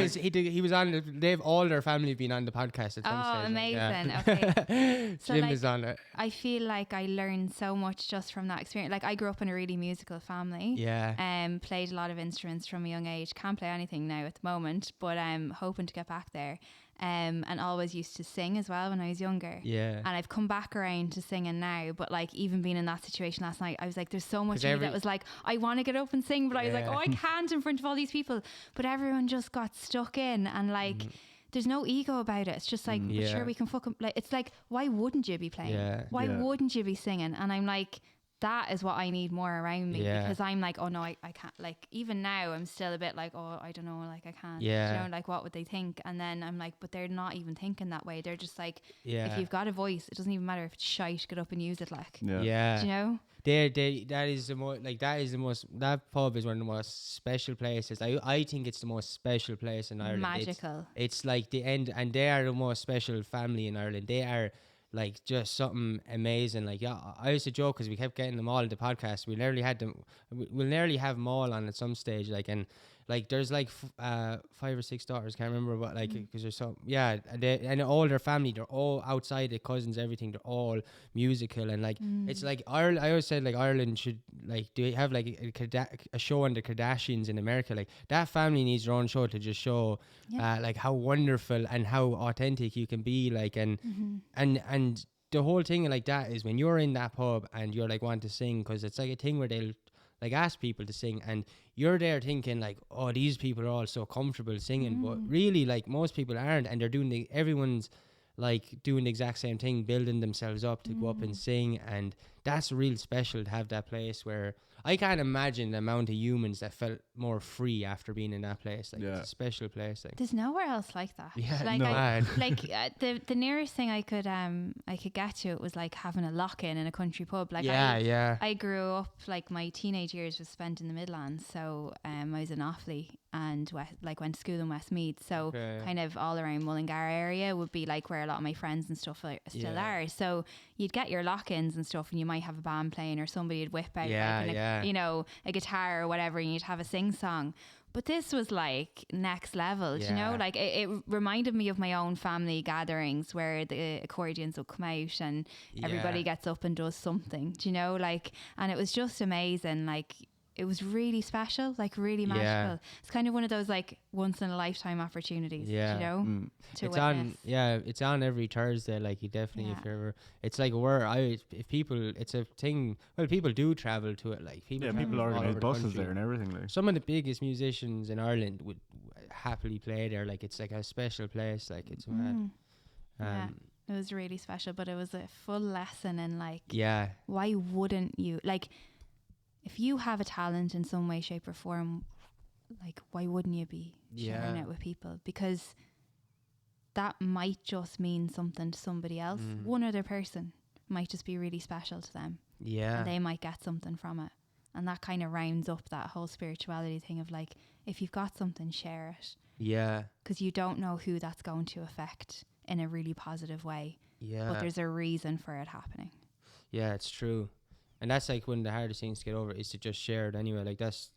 A: was on. They've all their family been on the podcast at some stage.
B: Oh, amazing.
A: Yeah.
B: Okay. So
A: Jim is on it.
B: I feel like I learned so much just from that experience. Like, I grew up in a really musical family.
A: Yeah.
B: Played a lot of instruments from a young age. Can't play anything now at the moment, but I'm hoping to get back there. And always used to sing as well when I was younger.
A: Yeah.
B: And I've come back around to singing now, but like, even being in that situation last night, I was like, there's so much of me that was like, I want to get up and sing, but I was like, oh, I can't in front of all these people. But everyone just got stuck in, and like, there's no ego about it. It's just like, but sure, we can fucking, like, it's like, why wouldn't you be playing?
A: Yeah.
B: Why wouldn't you be singing? And I'm like, that is what I need more around me, because I'm like, oh no, I can't. Like, even now I'm still a bit like, oh, I don't know, like, I can't. Like, what would they think? And then I'm like, but they're not even thinking that way. They're just like, if you've got a voice, it doesn't even matter if it's shite, get up and use it. Like, do you know? That pub is one of the most special places. I think it's the most special place in Ireland. Magical.
A: It's like the end, and they are the most special family in Ireland. They are like just something amazing. Like, I used to joke, because we kept getting them all in the podcast. We'll nearly have them all on at some stage. Like, and like there's like 5 or 6 daughters, can't remember what, like, because there's so and all their family, they're all outside, the cousins, everything, they're all musical. And like it's like Ireland, I always said like Ireland should like have like a show on the Kardashians in America. Like, that family needs their own show to just show like how wonderful and how authentic you can be. Like, and the whole thing like that is when you're in that pub and you're like wanting to sing, because it's like a thing where they'll like ask people to sing, and you're there thinking like, oh, these people are all so comfortable singing, but really, like, most people aren't, and they're doing everyone's like doing the exact same thing, building themselves up to go up and sing. And that's real special to have that place where I can't imagine the amount of humans that felt more free after being in that place. Like, it's a special place. Like,
B: there's nowhere else like that.
A: Yeah,
B: like, the nearest thing I could get to it was like having a lock-in in a country pub. Like, I grew up, like, my teenage years was spent in the Midlands, so I was in Offaly and went to school in Westmeath, so kind of all around Mullingar area would be like where a lot of my friends and stuff still are. So you'd get your lock-ins and stuff, and you might have a band playing, or somebody would whip out a guitar or whatever, and you'd have a sing song. But this was like next level, you know, like it reminded me of my own family gatherings where the accordions will come out and everybody gets up and does something, you know, like, and it was just amazing. Like, it was really special, like really magical.
A: Yeah.
B: It's kind of one of those like once in a lifetime opportunities,
A: Yeah.
B: you know, to
A: It's
B: witness.
A: on, yeah, it's on every Thursday. Like, you definitely, if
B: Yeah.
A: you're ever, it's like if people, it's a thing. Well, people do travel to it. Like, people,
C: Yeah,
A: travel
C: people
A: from all
C: organise
A: over the
C: buses
A: country.
C: there and everything. Like,
A: Some of the biggest musicians in Ireland would happily play there. Like, it's like a special place. Like, it's mad.
B: Yeah, it was really special, but it was a full lesson in like,
A: Yeah.
B: why wouldn't you, like, if you have a talent in some way, shape or form, like, why wouldn't you be sharing
A: Yeah.
B: it with people? Because that might just mean something to somebody else. One other person might just be really special to them.
A: Yeah.
B: And they might get something from it. And that kind of rounds up that whole spirituality thing of like, if you've got something, share it.
A: Yeah.
B: Because you don't know who that's going to affect in a really positive way.
A: Yeah.
B: But there's a reason for it happening.
A: Yeah, it's true. And that's like one of the hardest things to get over, is to just share it anyway. Like, that's,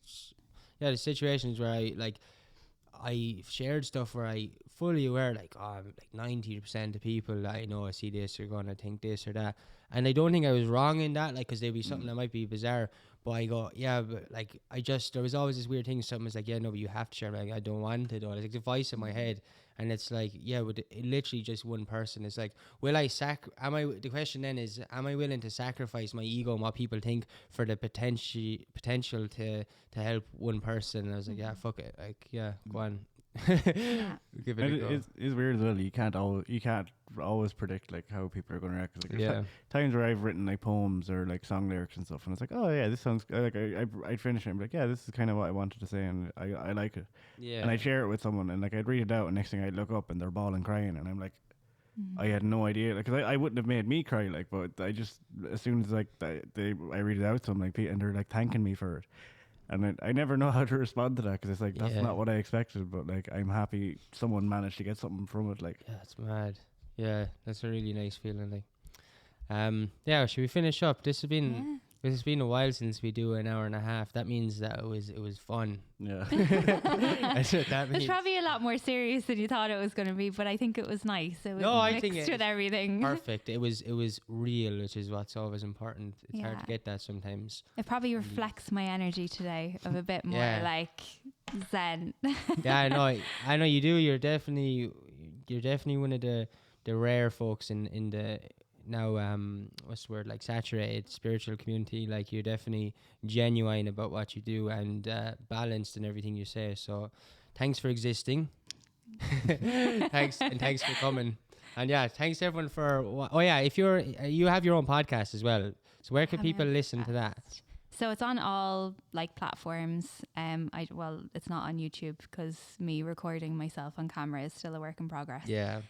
A: yeah, the situations where I shared stuff where I fully aware, like, oh, like 90% of people I know I see this are going to think this or that. And I don't think I was wrong in that, like, because there'd be something that might be bizarre. But I go, yeah, but like, there was always this weird thing. Something was like, yeah, no, but you have to share. Like, I don't want to, though. It's like the voice in my head. And it's like, yeah, with literally just one person. It's like, the question then is, am I willing to sacrifice my ego and what people think for the potential to help one person? And I was like, yeah, fuck it. Like, yeah, go on.
B: Yeah.
A: Give it a go.
C: It's weird as well. You can't always predict like how people are going to react. 'Cause, like, there's times where I've written like poems or like song lyrics and stuff, and it's like, oh yeah, this sounds like I'd finish it and be like, yeah, this is kind of what I wanted to say, and I like it.
A: Yeah.
C: And I'd share it with someone, and like I'd read it out, and next thing I'd look up and they're bawling, crying, and I'm like, I had no idea, like, 'cause I wouldn't have made me cry, like, but I just, as soon as like I read it out to them, like, and they're like thanking me for it. And I never know how to respond to that, because it's like, that's not what I expected, but like, I'm happy someone managed to get something from it. Like,
A: yeah, it's mad. Yeah, that's a really nice feeling. Like, yeah, should we finish up? This has been a while since we do an hour and a half. That means that it was fun.
C: yeah.
A: That's what that means.
B: It's probably a lot more serious than you thought it was going to be, but I think it was nice. It was
A: I
B: mixed
A: think
B: with everything.
A: Perfect. It was real, which is what's always important. It's hard to get that sometimes.
B: It probably reflects my energy today of a bit more like zen.
A: Yeah, I know you do. You're definitely one of the rare folks in the now what's the word, like, saturated spiritual community. Like, you're definitely genuine about what you do and balanced in everything you say. So thanks for existing. Thanks for coming. And yeah, thanks to everyone for if you have your own podcast as well, so where can people listen to that?
B: So it's on all like platforms. It's not on YouTube because me recording myself on camera is still a work in progress.
A: Yeah.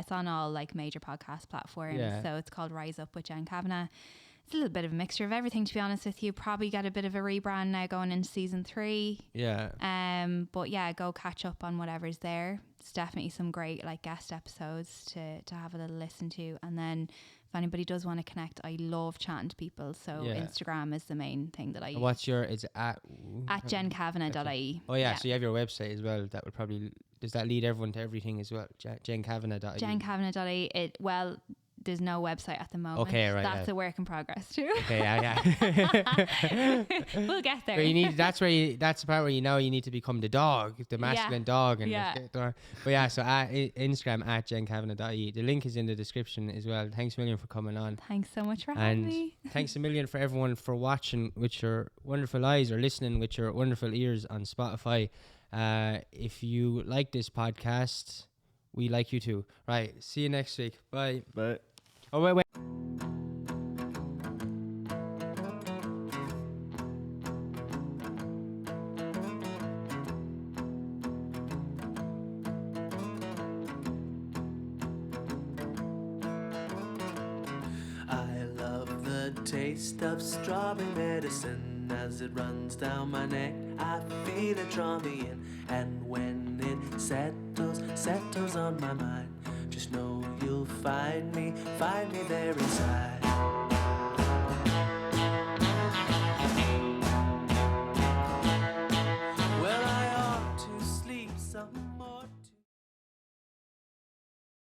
B: It's on all like major podcast platforms.
A: Yeah.
B: So it's called Rise Up with Jen Kavanagh. It's a little bit of a mixture of everything, to be honest with you. Probably got a bit of a rebrand now going into season 3.
A: Yeah.
B: But yeah, go catch up on whatever's there. It's definitely some great like guest episodes to have a little listen to. And then if anybody does want to connect, I love chatting to people. So Instagram is the main thing that I use.
A: What's your, is it at
B: jenkavanagh.ie.
A: Oh yeah, so you have your website as well. That would probably, does that lead everyone to everything as well? jenkavanagh.ie.
B: jenkavanagh.ie. There's no website at the moment.
A: Okay, right.
B: That's a work in progress too.
A: Okay, yeah.
B: We'll get there.
A: But that's the part where you need to become the dog, the masculine dog. And but yeah, so at Instagram at jenkavanagh.ie. The link is in the description as well. Thanks a million for coming on.
B: Thanks so much for having me.
A: Thanks a million for everyone for watching with your wonderful eyes or listening with your wonderful ears on Spotify. If you like this podcast, we like you too. Right. See you next week. Bye.
C: Bye.
A: Oh, wait.
D: I love the taste of strawberry medicine as it runs down my neck. I feel it draw me in, and when it settles on my mind, just know you'll find me there inside.